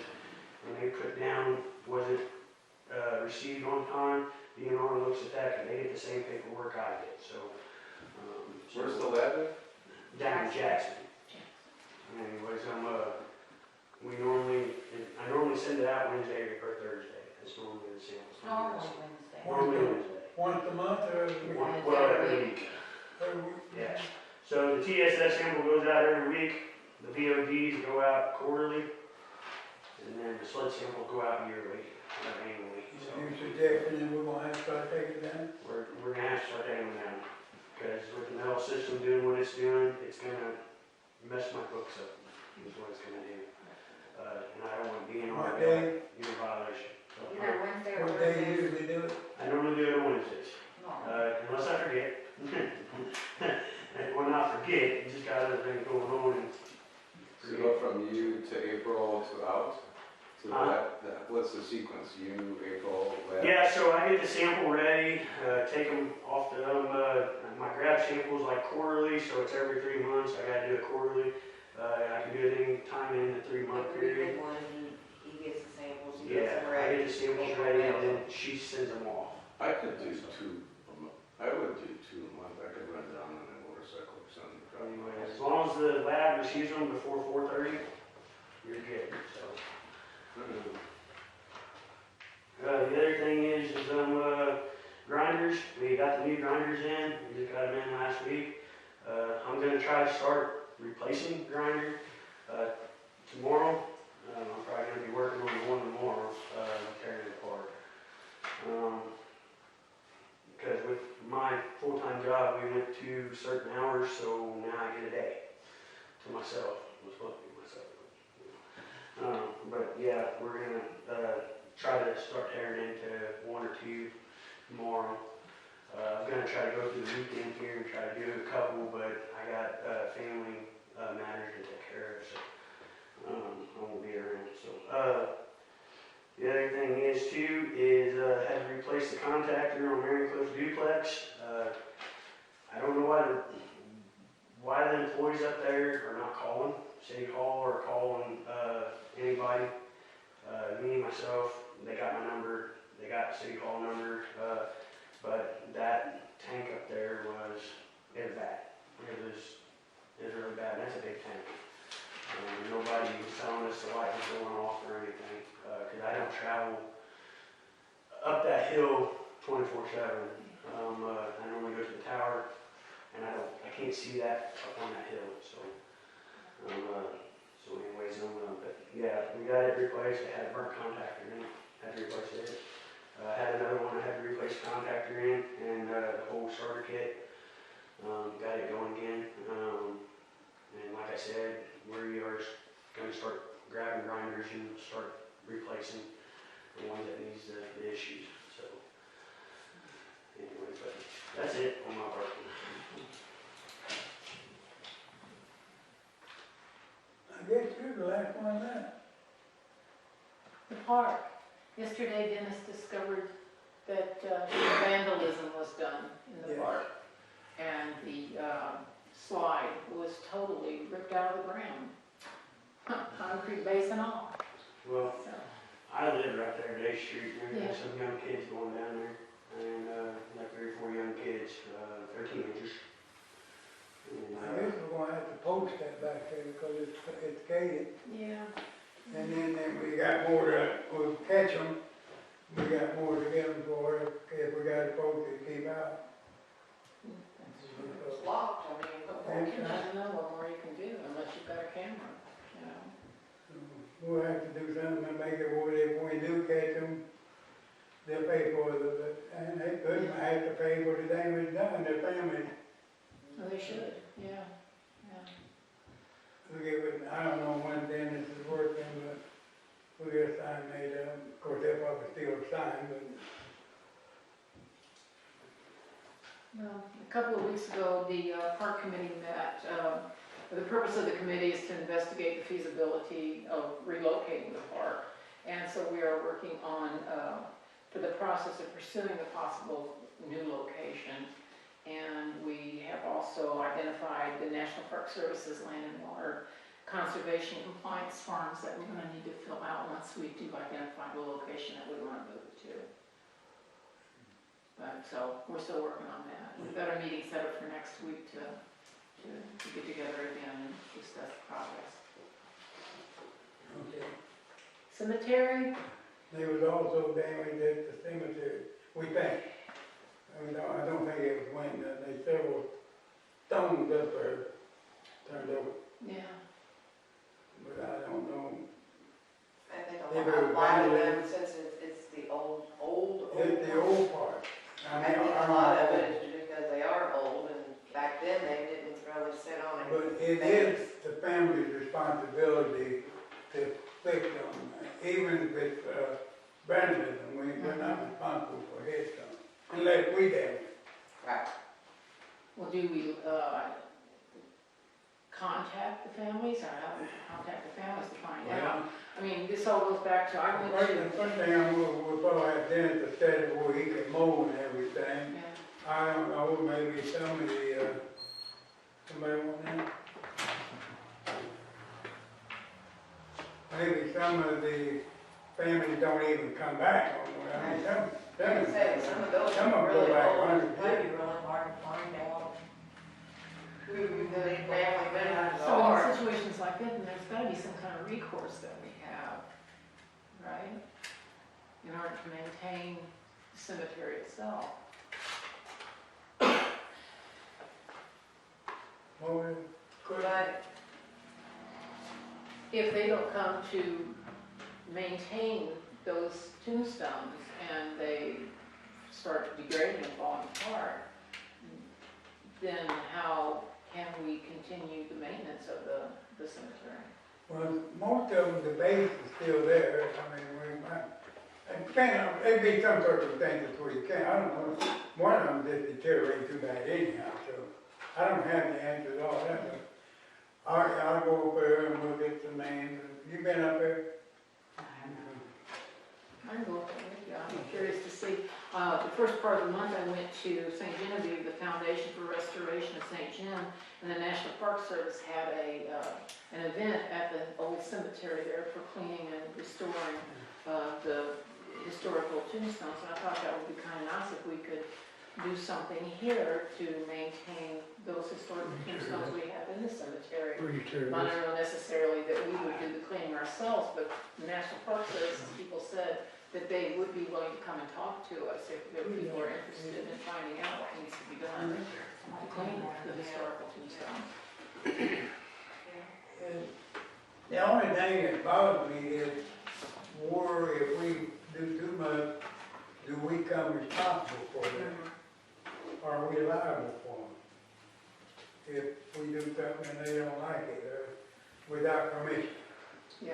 when they put down wasn't received on time, DNR looks at that and they get the same paperwork I get. So Where's the lab at? down in Jackson. Anyways, I normally send it out Wednesday or Thursday. That's normally the samples. Normally Wednesday. Once a month or every week? Well, every week. Every week. Yeah. So the TSS sample goes out every week. The VODs go out quarterly, and then the sludge samples go out yearly, annually. So You suggesting that we're gonna have to try to take it down? we're gonna have to start taking them down because with the metal system doing what it's doing, it's gonna mess my books up. Is what it's gonna do. And I don't want to be in What day? violation. So, Either Wednesday or What day you Thursday. usually do it? I normally do it on Wednesdays. Unless I forget. And when I forget, you just got other things going on. And So you go from you to April to out? To what's the sequence? You, April, lab? yeah, so I get the sample ready, take them off the, my grab samples like quarterly, so it's every 3 months. I gotta do it quarterly. I can do it any time in the 3-month period. He gets the samples, he Yeah, gets them I ready. get the samples ready and then she sends them off. I could do 2 a month. I would do 2 a month. I could run down on a motorcycle or something. Anyway, as long as the lab receives them before 4:30, you're good, so. The other thing is grinders. We got the new grinders in. We just got them in last week. I'm gonna try to start replacing the grinder tomorrow. I'm probably gonna be working on the one tomorrow, tearing it apart. Because with my full-time job, we went to certain hours, so now I get a day to myself. I'm supposed to be myself. But yeah, we're gonna try to start tearing into 1 or 2 tomorrow. I'm gonna try to go through the weekend here and try to do a couple, but I got family matters to take care of, so I won't be around. So the other thing is too is had to replace the contactor on Mary Cliff Duplex. I don't know why the employees up there are not calling City Hall or calling anybody. Me, myself, they got my number, they got the City Hall number, but that tank up there was bad. It was really bad, and that's a big tank. Nobody was telling us the light was going off or anything, because I don't travel up that hill 24/7. I normally go to the tower, and I can't see that up on that hill, so. So anyways, but yeah, we got it replaced. I had a burnt contactor in, had to replace it. I had another one I had to replace the contactor in, and the whole starter kit. Got it going again. And like I said, we are going to start grabbing grinders and start replacing the ones that needs the issues. So anyways, but that's it on my part. I guess you're the last one left. The park. Yesterday Dennis discovered that vandalism was done in the Yes. park. And the slide was totally ripped out of the ground. Concrete base and all. Well, So, I live right there, Day Street, and Yeah. there's some young kids going down there, and like 3 or 4 young kids, they're teenagers. And, I guess we're gonna have to post that back there because it's gated. yeah. And then we got more to, we'll catch them. We got more to get them for if we got to post it, keep out. It's locked, I mean, what more can, I don't know what more you can do unless you've got a camera, you know. We'll have to do something to make it where if we do catch them, they'll pay for it, and they could have to pay for the damage done, their family. Well, they should, yeah, yeah. We get with, I don't know when Dennis is working, but we get a sign made up. Of course, they'll probably steal a sign, but Well, a couple of weeks ago, the park committee met. The purpose of the committee is to investigate the feasibility of relocating the park. And so we are working on, for the process of pursuing a possible new location. And we have also identified the National Park Service's land and water conservation compliance forms that we're gonna need to fill out once we do identify the location that we wanna move it to. But, so, we're still working on that. We've got a meeting set up for next week to get together again and discuss the progress. okay. Cemetery, There was also damage at the cemetery, we think. I don't think it was when, they several stones up there turned over, yeah. but I don't know. I think They a were lot of them, vandalism. since it's the old It's the old part. I think a lot of it is because they are old, and back then they didn't really sit on it. But it is the family's responsibility to fix them, even if it's vandalism, we're not responsible for headstone, unless we damage it. Right. Well, do we, contact the families, or how do we contact the families to find out? I mean, this all goes back to, I went to, First thing we'll probably have Dennis to set it where he can mow and everything. yeah. I don't know, maybe somebody want that? Maybe some of the families don't even come back on, I mean, Like I said, some of those some of are them go really back old, 100 it might be really hard to find out who the family members So in are. situations like that, then there's gotta be some kind of recourse that we have, right? In order to maintain the cemetery itself. Well, could But If they don't come to maintain those tombstones and they start degrading and falling apart, then how can we continue the maintenance of the cemetery? Well, most of them, the base is still there, I mean, it'd be some circumstances where you can't, I don't know, one of them just deteriorated too bad anyhow, so I don't have the answer to all that, but I'll go up there and we'll get some names. You been up there? I'm going with you. I'm curious to see. The first part of the month, I went to St. Genevieve, the Foundation for Restoration of St. Jim, and the National Park Service had an event at the old cemetery there for cleaning and restoring the historical tombstones. And I thought that would be kind of nice if we could do something here to maintain those historical tombstones we have in the cemetery. Not necessarily that we would do the cleaning ourselves, but the National Park Service, people said that they would be willing to come and talk to us if people are interested in finding out what needs to be done to clean the historical tombstones. The only thing that bothers me is, worry if we do too much, do we come responsible for them? Are we liable for them? If we do something and they don't like it, without permission. Yeah.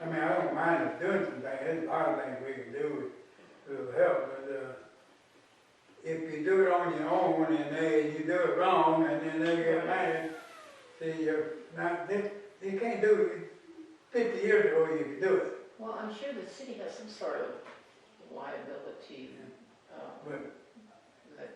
I mean, I don't mind us doing some things, there's a lot of things we can do to help, but, if you do it on your own and you do it wrong and then they get mad, see, you can't do it. 50 years ago you could do it, Well, I'm sure the city has some sort of liability, but that,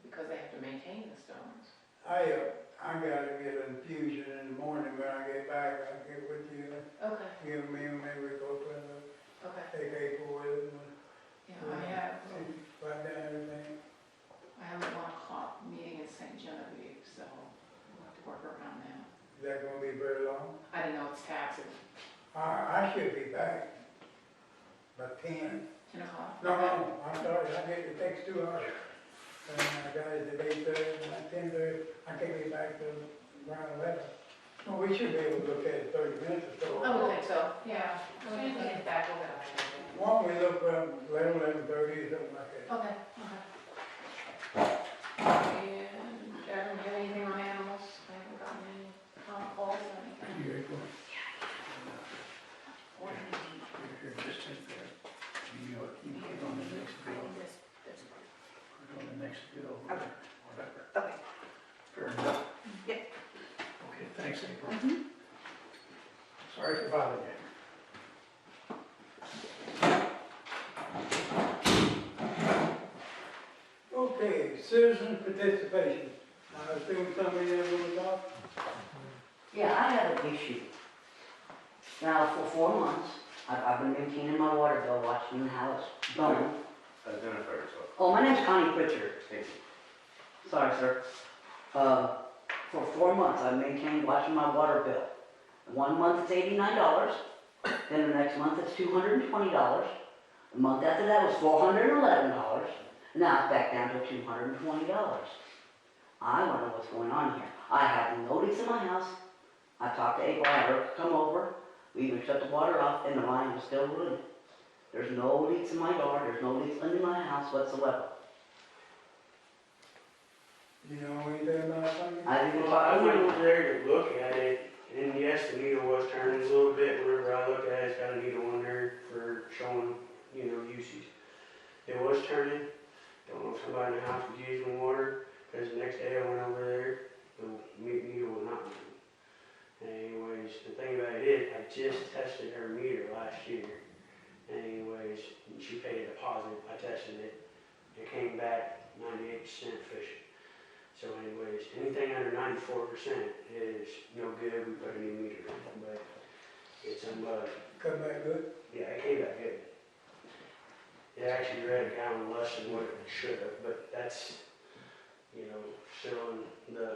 because they have to maintain the stones. I gotta get an infusion in the morning when I get back, I'll get with you, Okay, give me, maybe we go for the, okay. take April with it, Yeah, I write down everything. have a 1 o'clock meeting in St. Genevieve, so we'll have to work around that. Is that gonna be very long? I don't know, it's taxes. I should be back by 10. 10 o'clock? No, I'm sorry, it takes 2 hours. And I got it at 8:30, and at 10:30, I can't be back till around 11. Well, we should be able to look at it 30 minutes or so. I would think so. Yeah, as soon as we get back, we'll get it. Why don't we look around 11:30 or something like that? Okay, okay. And, Evan, you have anything on animals? I haven't gotten any calls or anything. Here it goes. What do you need? Here, just take that. You know, you can get on the next bill. This part. Put on the next bill, whatever. Okay. Fair enough. Yep. Okay, thanks, April. Sorry to bother you. Okay, citizen participation. I assume somebody ever will talk? Yeah, I have an issue. Now, for 4 months, I've been maintaining my water bill, watching how it's going. Identify yourself. Oh, my name's Connie Pritchard. Sorry, sir. For 4 months, I've maintained watching my water bill. 1 month it's $89, then the next month it's $220. The month after that was $411, and now it's back down to $220. I want to know what's going on here. I have no leaks in my house. I talked to April, I had her come over. We even shut the water off, and the line was still running. There's no leaks in my yard, there's no leaks in my house whatsoever. You know anything about something? I didn't Well, talk I to went my... over there to look at it, and yes, the needle was turning a little bit. Whenever I look at it, it's got a needle on there for showing, usage. It was turning. Don't know if somebody in the house was using water, because the next day I went over there, the needle was not moving. Anyways, the thing about it is, I just tested her meter last year. Anyways, she paid a deposit. I tested it. It came back 98% efficient. So anyways, anything under 94% is no good. We put a new meter in, but it's unbugged. Come back good? Yeah, it came back good. It actually read a gallon less than what it should have, but that's, still in the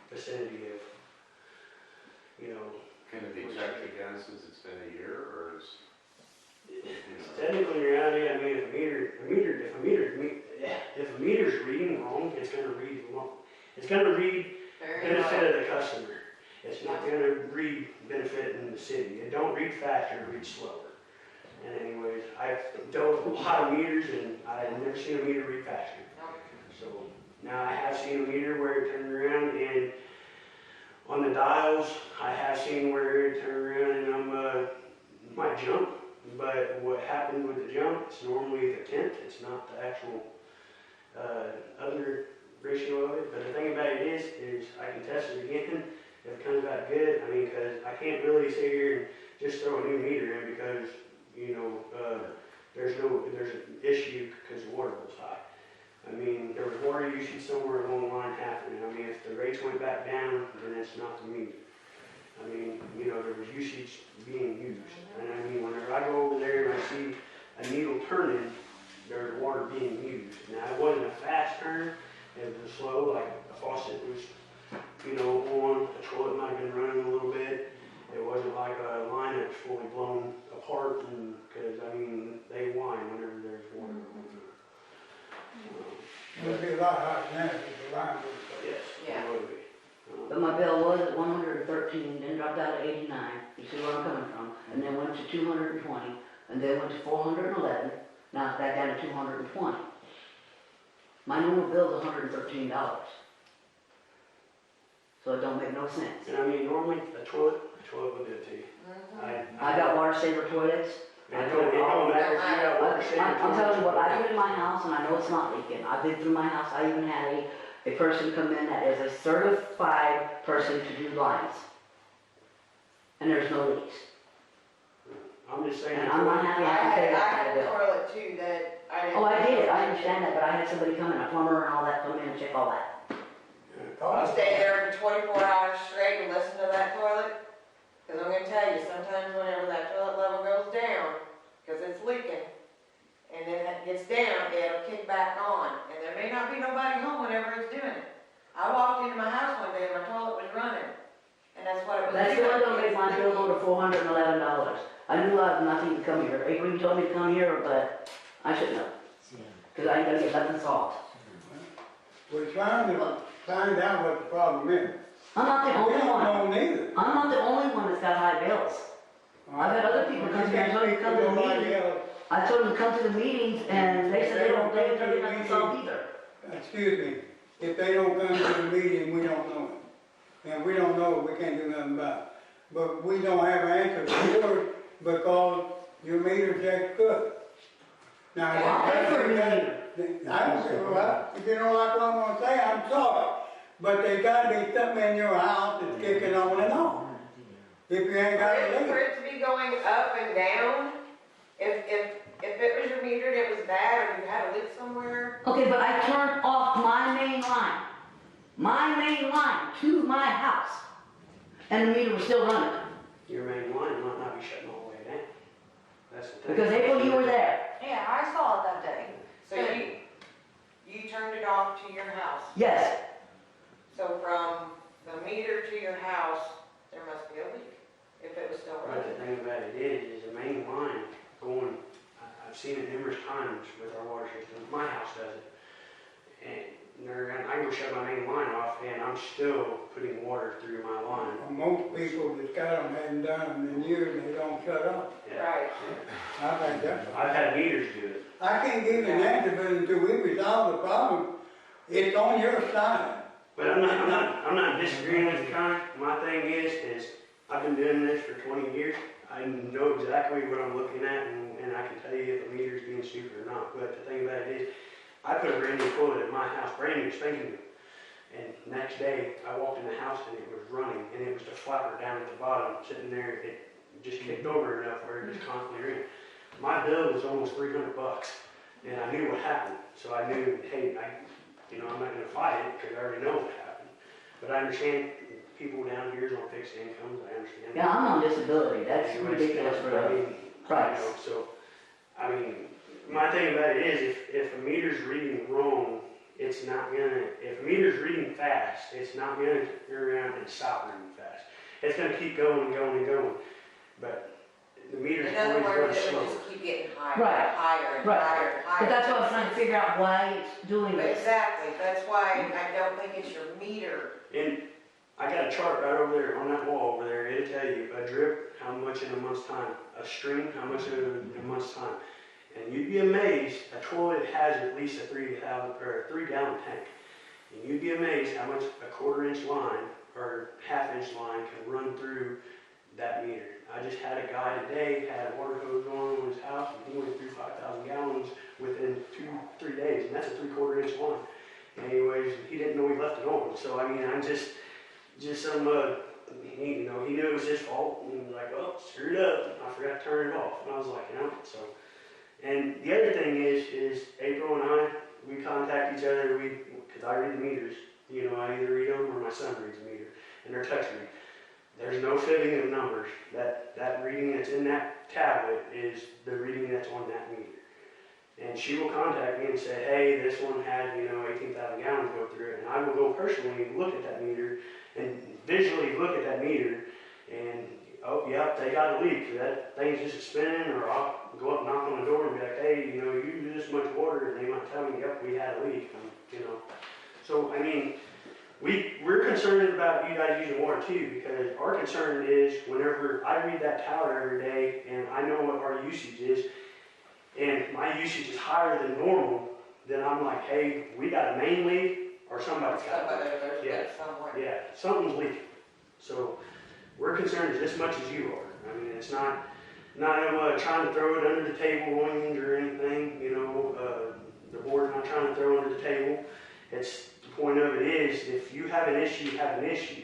vicinity of, Can it be checked again since it's been a year, or is? Technically, in reality, I mean, if a meter's reading wrong, it's gonna read wrong. It's gonna read benefit of the customer. It's not gonna read benefit in the city. It don't read faster, it reads slower. And anyways, I've dealt with a lot of meters, and I've never seen a meter read faster. So now I have seen a meter where it turns around, and on the dials, I have seen where it turns around and might jump. But what happened with the jump, it's normally the tenth, it's not the actual other ratio of it. But the thing about it is I can test it again. If it comes back good, I mean, because I can't really sit here and just throw a new meter in because, there's an issue because the water was high. I mean, there was water usage somewhere along the line happening. I mean, if the rates went back down, then it's not the meter. I mean, there was usage being used. And I mean, whenever I go over there and I see a needle turning, there's water being used. Now, it wasn't a fast turn, it was slow, like the faucet was, on, the toilet might have been running a little bit. It wasn't like a line that was fully blown a lot higher than that, if the line was. Yes, Yeah. it would be. But my bill was at 113, then dropped out to 89, you see where I'm coming from, and then went to 220, and then went to 411, now it's back down to 220. My normal bill's $113, so it don't make no sense. And I mean, normally, a toilet would do it to you. I got water saver toilets. It don't matter if you got water saver I'm telling you what, I toilets. put in my house and I know it's not leaking. I've been through my house, I even had a person come in that is a certified person to do lines. And there's no leaks. I'm just saying. And I'm not happy I can pay I that had kind of a bill. toilet too that I didn't. Oh, I did, I understand that, but I had somebody come in, a plumber and all that, come in and check all that. You stay there for 24 hours straight and listen to that toilet? Because I'm gonna tell you, sometimes whenever that toilet level goes down, because it's leaking, and then it gets down, it'll kick back on, and there may not be nobody home whenever it's doing it. I walked into my house one day and my toilet was running, and that's what it was That's doing. why I don't make my It's bill go leaking. to $411. I knew I had nothing to come here. April, you told me to come here, but I shouldn't have. Because I ain't gonna get nothing solved. We're trying to find out what the problem is. I'm not the We only don't one. know neither. I'm not the only one that's got high bills. I've had other people come here and tell me to come to the Nobody meeting. else. I told them to come to the meetings and they said they don't get nothing solved either. Excuse me, if they don't come to the meeting, we don't know it. And we don't know it, we can't do nothing about it. But we don't have an answer for yours because your meter checks good. Now, I'll pay for a new meter. I don't say, well, if you don't like what I'm gonna say, I'm sorry. But there gotta be something in your house that's kicking on and on. If you ain't got a For leak. it to be going up and down, if it was your meter and it was bad, or you had a leak somewhere, Okay, but I turned off my main line to my house. And the meter was still running. Your main line might not be shutting all the way down. That's the thing. Because April, you were there. Yeah, I saw it that day. so you turned it off to your house. Yes. So from the meter to your house, there must be a leak, if it was still But running. the thing about it is the main line going, I've seen it numerous times with our water system, my house does it. And I go shut my main line off and I'm still putting water through my line. Most people that got them hadn't done them in years and they don't shut off. Yeah. Right. I think that's. I've had meters do it. I can't give you an answer, but until we resolve the problem, it's on your side. But I'm not disagreeing with you, Connie. My thing is I've been doing this for 20 years. I know exactly what I'm looking at and I can tell you if the meter's being stupid or not. But the thing about it is, I put a brand new toilet in my house, brand new, spanking new. And next day, I walked in the house and it was running, and it was the flapper down at the bottom, sitting there. It just kicked over enough where it was constantly ringing. My bill was almost $300, and I knew what happened. So I knew, hey, I'm not going to fight it because I already know what happened. But I understand people down here on fixed incomes. I understand. Yeah, I'm on disability. That's Anyways, ridiculous for but I them. mean, Right. I mean, my thing about it is, if a meter's reading wrong, it's not gonna, if a meter's reading fast, it's not gonna turn around and stop reading fast. It's gonna keep going and going and going, but the meter's In other always words, running it slow. would just keep getting higher Right. and higher and Right. higher and higher. But that's what I'm trying to figure out why it's doing this. Exactly, that's why I don't think it's your meter. And I got a chart right over there, on that wall over there, it'll tell you a drip, how much in a month's time, a stream, how much in a month's time. And you'd be amazed, a toilet has at least a 3-gallon tank. And you'd be amazed how much a 1/4-inch line or 1/2-inch line can run through that meter. I just had a guy today, had a water hose on his house, and he went through 5,000 gallons within 2-3 days, and that's a 3/4-inch line. Anyways, he didn't know he left it on, so I mean, I'm just some, he knew it was his fault, and he was like, well, screwed up, I forgot to turn it off, and I was like, so. And the other thing is April and I, we contact each other, because I read the meters, I either read them or my son reads the meter, and they're touching me. There's no fibbing of numbers. That reading that's in that tablet is the reading that's on that meter. And she will contact me and say, hey, this one had, 18,000 gallons go through it. And I will go personally look at that meter and visually look at that meter. And oh, yeah, they got a leak, that thing's just spinning, or I'll go up and knock on the door and be like, hey, you know, you use this much water, and they might tell me, yep, we had a leak, you know. So, I mean, we're concerned about you guys using water too, because our concern is whenever I read that tower every day, and I know what our usage is, and my usage is higher than normal, then I'm like, hey, we got a main leak, or somebody's got a leak. There's Yeah. somewhere. Yeah, something's leaking. So we're concerned as much as you are. I mean, it's not trying to throw it under the table or anything, you know, the board's not trying to throw it under the table. It's, the point of it is, if you have an issue, you have an issue.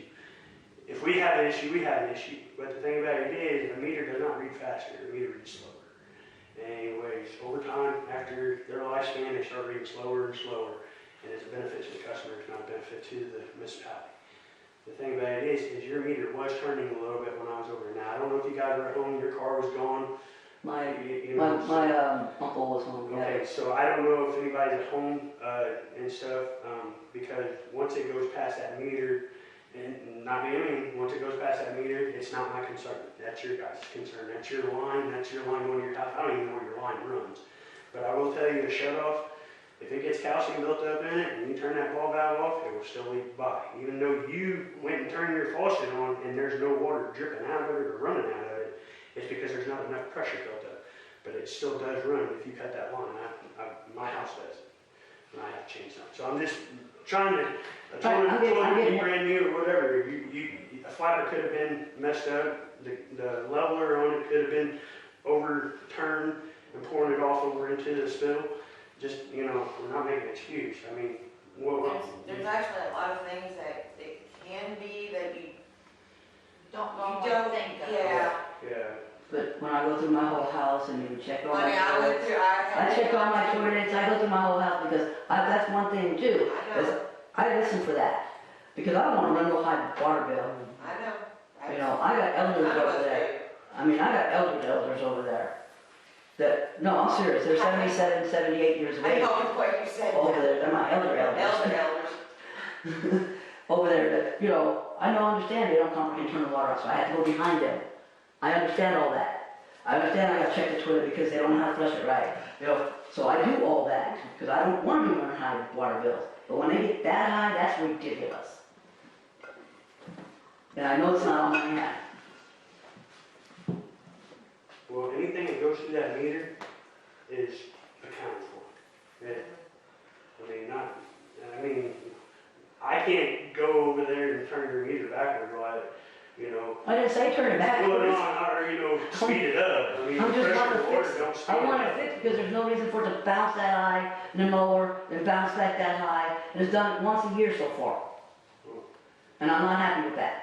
If we have an issue, we have an issue. But the thing about it is, a meter does not read faster, a meter reads slower. Anyways, over time, after their lifespan, they start reading slower and slower. And it's a benefit to the customer, it's not a benefit to the municipality. The thing about it is your meter was turning a little bit when I was over there. Now, I don't know if you guys were at home, your car was gone. My You know, uncle was home, yeah. okay, so I don't know if anybody's at home and stuff, because once it goes past that meter, and not being mean, once it goes past that meter, it's not my concern. That's your guys' concern. That's your line going to your house. I don't even know where your line runs. But I will tell you, a shut-off, if it gets calcium built up in it and you turn that ball valve off, it will still leak by. Even though you went and turned your faucet on and there's no water dripping out of it or running out of it, it's because there's not enough pressure built up. But it still does run if you cut that line. My house does. And I have to change something. So I'm just trying to, a toilet be brand new or whatever. A flatter could have been messed up. The leveler on it could have been overturned and pouring it off over into the spill. Just, you know, we're not making an excuse. I mean, There's actually a lot of things that it can be that you Don't don't think of. Yeah. yeah. But when I go through my whole house and you check all I my mean, I went toilets, through, I I check all my toilets, I go through my whole house because that's one thing too. I is know, I listen for that. Because I don't want to run no high water bill. I know. You know, I got elders I know over what's there. there. I mean, I got elders over there. No, I'm serious. They're 77, 78 years of I age. know what you said. Over there, they're my elders. Elders. Over there, that, you know, I know, understand they don't come and turn the water off, so I have to go behind them. I understand all that. I understand I gotta check the toilet because they don't know how to flush it right. You know, so I do all that because I don't want to be running high water bills. But when they get that high, that's ridiculous. And I know it's not on my hand. Well, anything that goes through that meter is accounted for. Yeah. I mean, I can't go over there and turn your meter backwards while, you know. I didn't say turn it Well, no, backwards. or, you know, speed it up. I mean, I'm just pressure want to of water fix don't it. speed I it want to up. fix it because there's no reason for it to bounce that high and then lower, then bounce back that high. And it's done it once a year so far. And I'm not happy with that.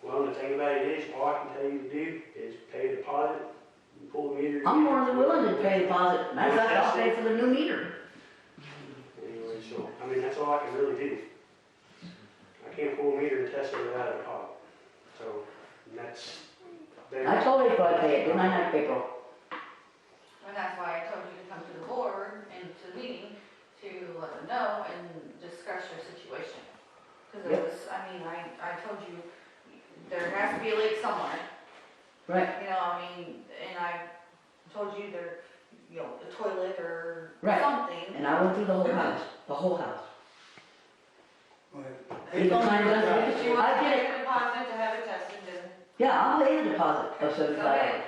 Well, the thing about it is, all I can tell you to do is pay a deposit, and pull the meter. I'm more than willing to pay a deposit. Matter of fact, I'll pay for the new meter. Anyway, so, I mean, that's all I can really do. I can't pull a meter and test it without a deposit. So, and that's. I told you I'd pay it, didn't I, April? And that's why I told you to come to the board and to the meeting to let them know and discuss your situation. Because it Yep. was, I mean, I told you, there has to be a leak somewhere. Right, You know, I mean, and I told you there, you know, the toilet or Right. something. and I went through the whole house, the whole house. Well, Even time doesn't make If it- you want I to did pay it. a deposit to have it tested, then Yeah, I'll pay the deposit of go $75. ahead.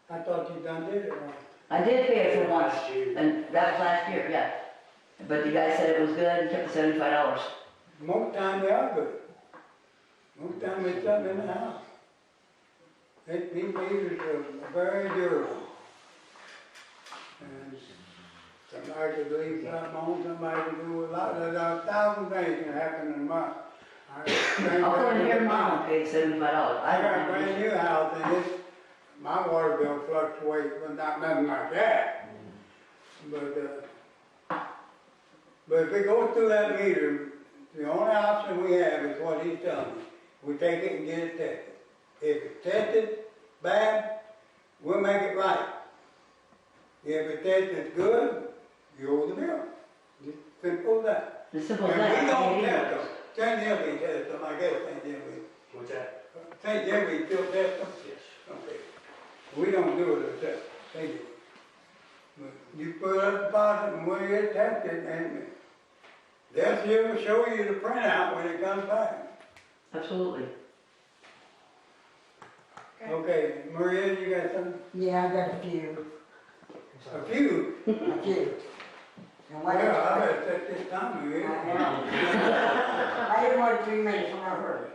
I thought you done did it wrong. I did pay it for once, Last year. and that was last year, yeah. But the guy said it was good and kept the $75. Most time they are good. Most time it's something in the house. These meters are very durable. And somebody could leave something on, somebody could do a lot, there's 1,000 things can happen in a month. I'll come in here tomorrow and pay $75. I got a don't brand new house and it's, my water bill fluctuates, but not nothing like that. But if it goes through that meter, the only option we have is what he's telling me. We take it and get it tested. If it's tested bad, we'll make it right. If it's tested good, you owe the bill. Just simple as that. It's simple as And that. we I don't pay tell $80. them, St. Genevieve has them, I guess, St. Genevieve. What's that? St. Genevieve still has them? Yes. Okay. We don't do it ourselves, thank you. But you put up the deposit and when you get tested, and they'll show you the printout when it comes back. Absolutely. Okay, Maria, you got something? Yeah, I got a few. A few? A few. And what Well, I better take this time, Maria. I didn't want 3 minutes when I heard it.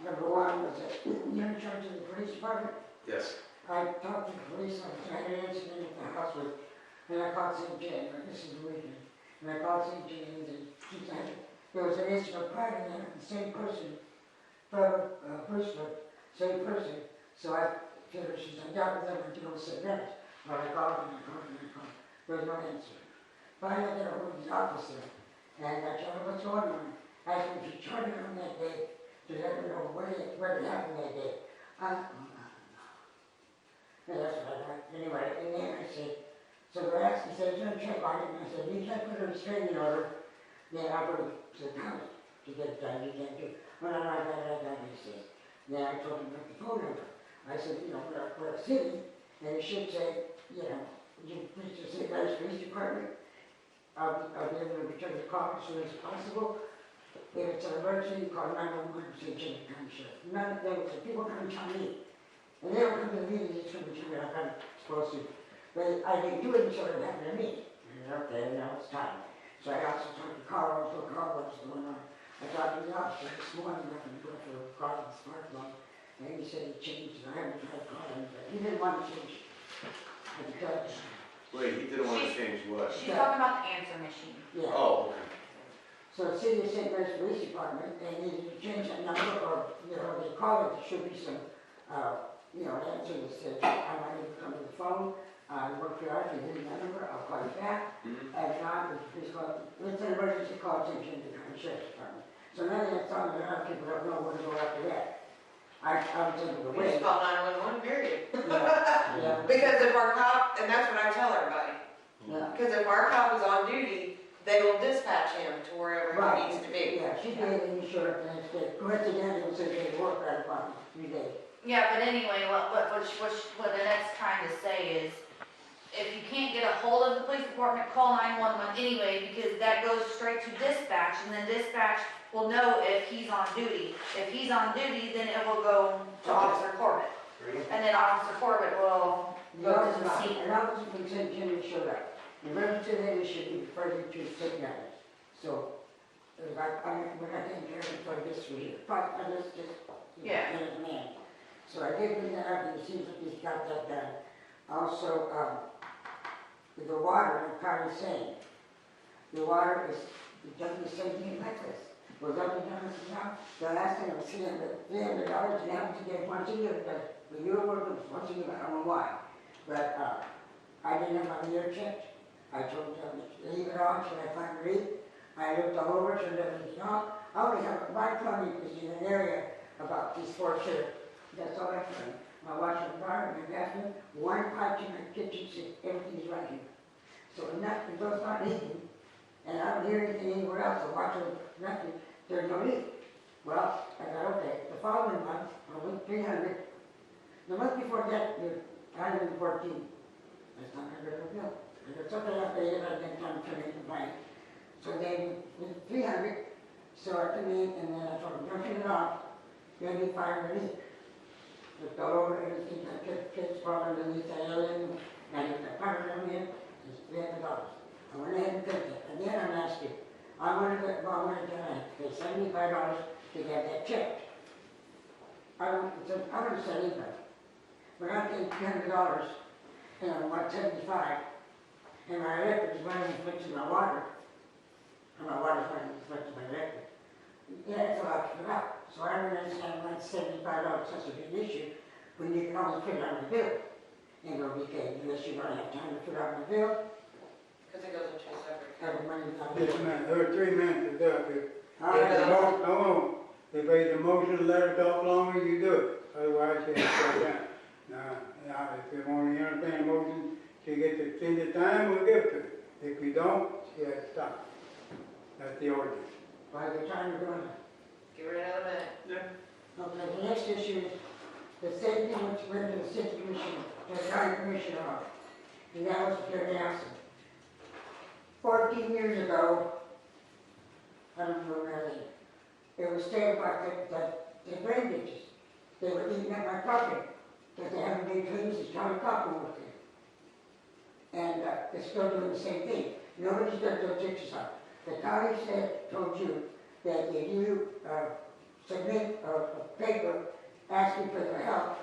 Number one was that you're in charge of the police department. Yes. I talked to the police officer, I had an incident at the house with, and I called St. James, this is the weekend. And I called St. James and she said, there was an incident prior to that, the same person, same person. So I told her, she said, I got with them to go to St. Dennis. Well, I called and I called and I called. There was no answer. Finally, I got a hold of the officer and I told her what's going on. I asked him if he charged me on that day to let me know what had happened that day. And that's what I got. Anyway, and then I said, so they asked me, said, you're going to check on it. And I said, you can't put a restraining order. Then I'll go to the county to get it done. You can't do it. Well, no, I got it, he said. Then I told him about the phone number. I said, you know, we're a city, and it should say, you know, you please just say, guys, police department. I'll be able to return the call as soon as possible. If it's an emergency, call 911, say, Jimmy County Sheriff. None of them, people come and tell me. And they don't come to the meeting, they come to me like I'm supposed to. But I didn't do it until it happened to me. And okay, now it's time. So I also talked to Carl, told Carl what's going on. I talked to the officer this morning, I can go for a call in the smartphone. And he said he changed, and I haven't tried calling him, but he didn't want to change it. I can tell you. Wait, he didn't want to change what? She's talking about the answer machine. Yeah. Oh, okay. So the City of St. Mary's Police Department, they need to change that number, or, you know, they call it, there should be some, you know, answer that says, I want you to come to the phone, work for us, you give me that number, I'll call you back. Mhm. If not, please call, it's an emergency call, attention to the county sheriff's department. So now that's on, a lot of people don't know where to go after that. I was able to We wait. just call 911, period. Yeah, Because if our cop, and that's what I tell everybody, yeah. because if our cop is on duty, they will dispatch him to wherever Right. he needs to be. Yeah, she did, and you showed up the next day. Coincidentally, said they worked right upon 3 days. Yeah, but anyway, what Annette's trying to say is, if you can't get a hold of the police department, call 911 anyway, because that goes straight to dispatch, and then dispatch will know if he's on duty. If he's on duty, then it will go to Officer Corbett, and then Officer Corbett will The go to officer, the scene. an officer from St. Jimmy showed up. The emergency lady should be further to take notice. So, we're not taking care of it for this year. But I just, Yeah. get it, man. So I did bring that up, and it seems like he's got that done. Also, with the water, I'm kind of saying, the water is, it doesn't the same thing like this. Goes up and down and down. The last time it was $300, and now to get once a year, but the year work was once a year, I don't know why. But, I didn't have my meter checked. I told them to leave it on till I find a leak. I looked all over, turned everything off. I only have, my plumbing is in an area about these 4 chairs. That's all I found. My washer and dryer, my bathroom, 1 pipe to my kitchen sink, everything is right here. So nothing, it goes not leaking, and I don't hear anything anywhere else, the water, nothing, there's no leak. Well, I thought, okay, the following month, I went 300. The month before that, you're 114. That's not a regular bill. And it's okay, I paid it, I didn't come to me complain. So they went 300, so I come in, and then I told them, don't turn it off, you'll be fire and leak. Looked all over everything, I kept kids crawling underneath the alien, and if I pounded them in, it's $300. I went ahead and took it. Again, I'm asking, I wanted to, well, I wanted to pay $75 to get that checked. I don't say anybody. But I paid $300, and I want $75, and my electric is running as much as my water, and my water's running as much as my electric. Yeah, it's a lot to put out. So I don't understand why $75 such a big issue when you can only put it on the bill. And it'll be paid unless you don't have time to put it on the bill. Because it goes into a separate. Every money is on the Yes, bill. ma'am, her 3 minutes is up. All right, If there's a motion to let it go longer, you do it. Otherwise, you have to go down. Now, if you want to entertain a motion to get the extended time, we'll give it to her. If you don't, she has to stop. That's the ordinance. by the time you're doing it. Give her another minute. Okay, the next issue is the same thing which went to the city commission, to the county commissioner on, and that was Gary Nelson. 14 years ago, I don't know really, it was said about the drain ditches. They were eating up my property, because they haven't been cleaned since Charlie Cochran was there. And they're still doing the same thing. Nobody's done those ditches up. The county told you that if you submit a paper asking for their help,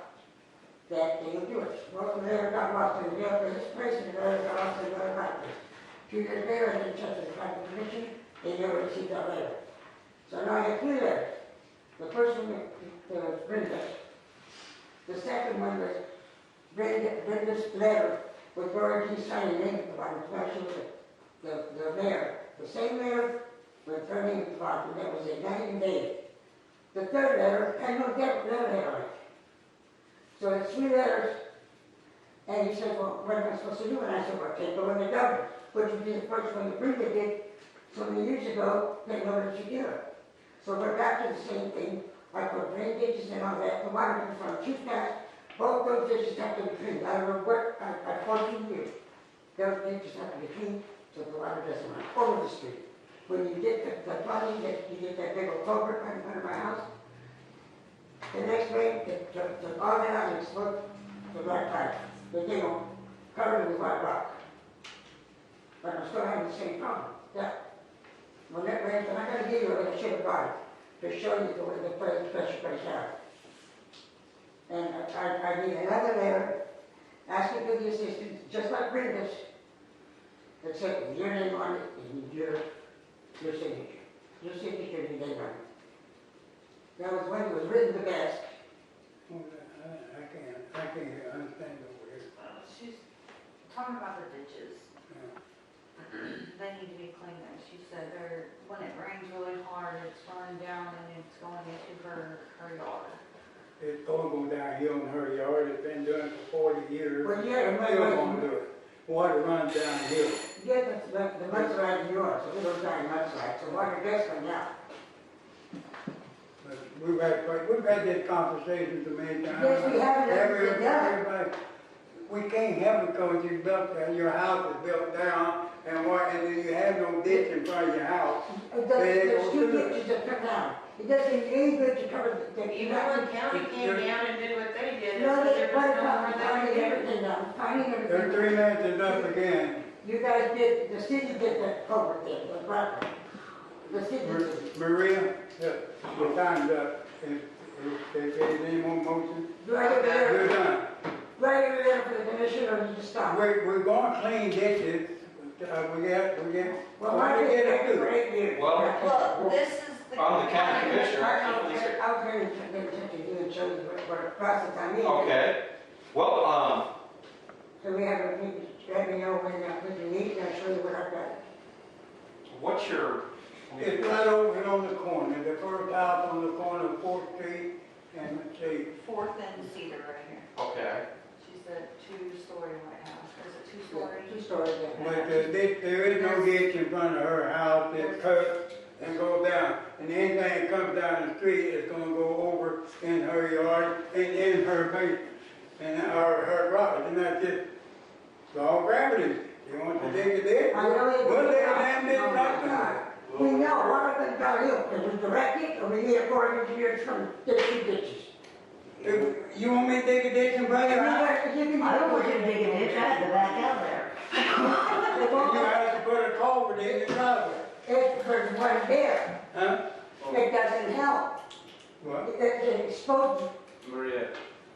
that they would do it. Well, they never got lost in the mail for this place, and they never got lost in another place. 2 years later, I didn't check the county commission, they never received that letter. So now I have 3 letters. The first one was Brenda. The second one was Brenda's letter with Laura G. signing in at the bottom, so she was the mayor. The same letter with her name at the bottom, that was in 1980. The third letter had no letterhead on it. So it's 3 letters, and he said, well, what am I supposed to do? And I said, well, take the one to governor, which would be the first one that Brenda did so many years ago, they know that you do it. So we're back to the same thing. I put drain ditches and all that, the water comes from too fast. Both those ditches have to be cleaned. I don't know what, I 14 years. Those ditches have to be cleaned so the water doesn't run over the street. When you get the flooding, you get that big old culvert right in front of my house. The next rain, all that out and explode the black pipe. The thing will cover it with white rock. But I'm still having the same problem. Yeah. When that rains, and I'm going to give you what I should have brought it to show you the way the pressure plays out. And I need another letter asking for the assistance, just like Brenda's, except with your name on it and your signature. Your signature and your name on it. That was when it was written the best. I can't understand the word. She's talking about the ditches. Yeah. They need to be cleaned. She said when it rains really hard, it's running down and it's going into her yard. It's gonna go downhill in her yard, it's been doing it for 40 years. Well, yeah, It's still gonna do it. Water runs downhill. Yeah, the mudslide in yours, so we don't die mudslide, so water does come out. But we've had this conversation so many times. Yes, we have, and everything done. Everybody, we can't have it because you built, your house is built down, and then you have no ditch in front of your house. There's 2 ditches that come down. It doesn't do any good to cover the. Even when county came down and did what they did, No, there they was put no more finding they could everything down, finding There's everything. 3 minutes is up again. You guys did, the city did that culvert there, the property. The city did. Maria, your time's up. If there's any more motion, Do I have a letter? you're done. Do I have a letter for the commission or you just stop? We're gonna clean ditches. We get, Well, why I we did get it it for too? 8 years. Well, this is the. I'm the county commissioner. I was going to you and show you what process I need. Okay, well, So we have a, let me know when you need, and I'll show you what I've got. what's your, It's right over here on the corner, the first house on the corner of 4th Street and, let's see, 4th and Cedar right here. okay, She said 2-story white house. Is it 2-story? 2 stories there. but there is no ditch in front of her house, it cuts and goes down. And anything that comes down the street is gonna go over in her yard and in her basement and her garage, and that's just, it's all gravity. You want to dig a ditch? I know it. We'll dig a damn ditch Oh, right my God. through We know, what are they downhill, because we direct it, or we need a corps of engineers from ditches. it. You want me to dig a ditch in front of your house? I don't want you to dig a ditch, I had to back out there. You have to put a culvert in your driveway. It's because one there, Huh? it doesn't help. What? It exposes. Maria,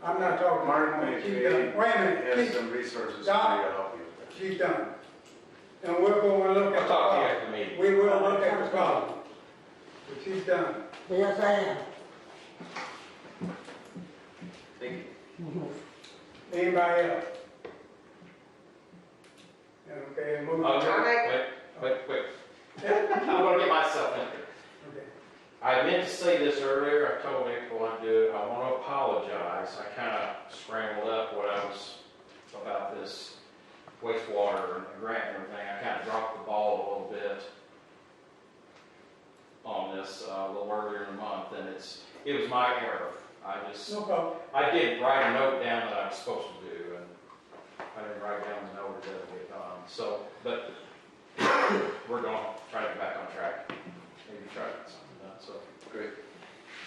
I'm not talking Mark about McVeigh she's done. Wait a has minute, some resources for you to Doc. help you with that. she's done. And we're going to look at I'll the talk to you problem. after the meeting. We will look at the problem. But she's done. Yes, I am. Thank you. Anybody else? Okay, move on. okay, wait. I'm gonna get myself in here. Okay. I meant to say this earlier, I told April I'd do it, I want to apologize, I kind of scrambled up what I was, about this wastewater and grant and everything, I kind of dropped the ball a little bit. on this a little earlier in the month, and it was my error. No problem. I did write a note down that I was supposed to do, and I didn't write down the note that it get done. So, but we're going to try to get back on track. Maybe try to get something done, so. Great.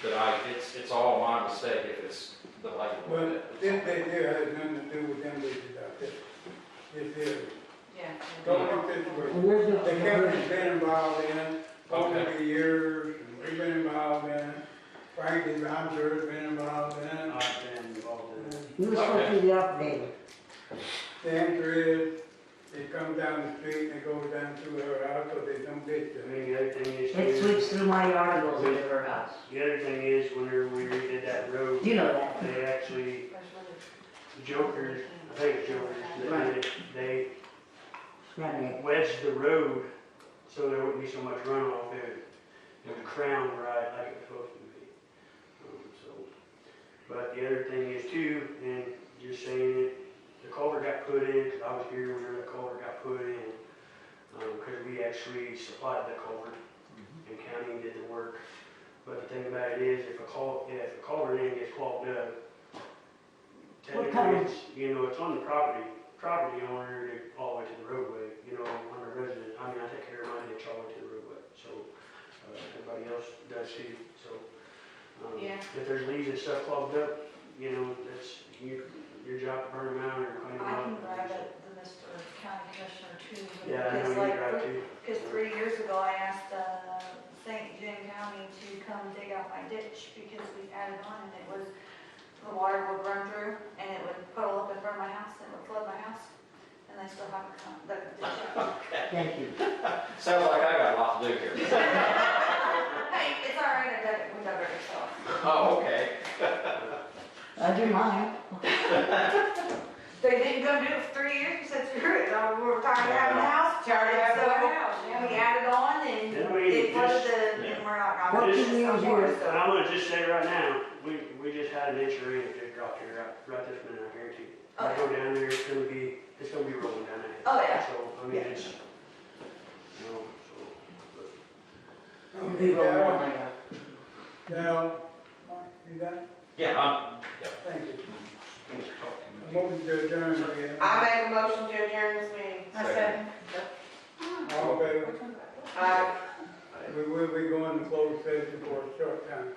But it's all my mistake if it's delayed a little But bit. this deal has nothing to do with them leases out there. This is, Yeah. don't look this way. And you're just- The county's been involved in it over Okay. the years, and we've been involved in it. Frankie, I'm sure, has been involved in it. I've been involved in it. You were supposed to be updated. The answer is, it comes down the street and it goes down through her house, so they don't ditch I it. mean, the other thing is, It sweeps through my yard and goes into her house. the other thing is, whenever we redid that road, You know that. they actually, Jokers, I think it's Jokers, that did it, they Right. wedged the road so there wouldn't be so much runoff. It would crown right like it's supposed to be. So, but the other thing is too, and just saying it, the culvert got put in, because I was here whenever the culvert got put in, because we actually supplied the culvert and county did the work. But the thing about it is, if a culvert in gets clogged up, What technically kind of- it's, it's on the property owner all the way to the roadway, on the resident. I mean, I take care of my ditch all the way to the roadway, so, everybody else does too, so. Yeah. If there's leaves and stuff clogged up, that's your job to burn them out or clean them I up. can drive it, the Mr. County Commissioner too. Yeah, I know because you like, drive too. Because 3 years ago, I asked, St. John County to come dig out my ditch because we added on and it was, the water would run through and it would puddle up in front of my house and it would flood my house. And they still haven't come, dug the ditch out. Thank you. Sounds like I got a lot to do here. Hey, it's all right, I dug it, we dug it ourselves. Oh, okay. I do mine. They didn't go do it for 3 years, we said, screw it, we were tired of having the house charted, so we added on and Yeah, we it flooded just- the, and we're not gonna. What do can this we no use more, here? And so. I'm gonna just say right now, we just had an inch of rain that just dropped here, right this minute, I guarantee you. Oh, I go down there, it's gonna be rolling down there. Oh, yeah. So, I mean, Yeah. it's, but Okay, Now, you done? Yeah, Thank you. Thanks for talking to me. Motion to adjourn again. I make a motion to adjourn this meeting. I said, All in favor? Aye. We will be going to closed session for a short time.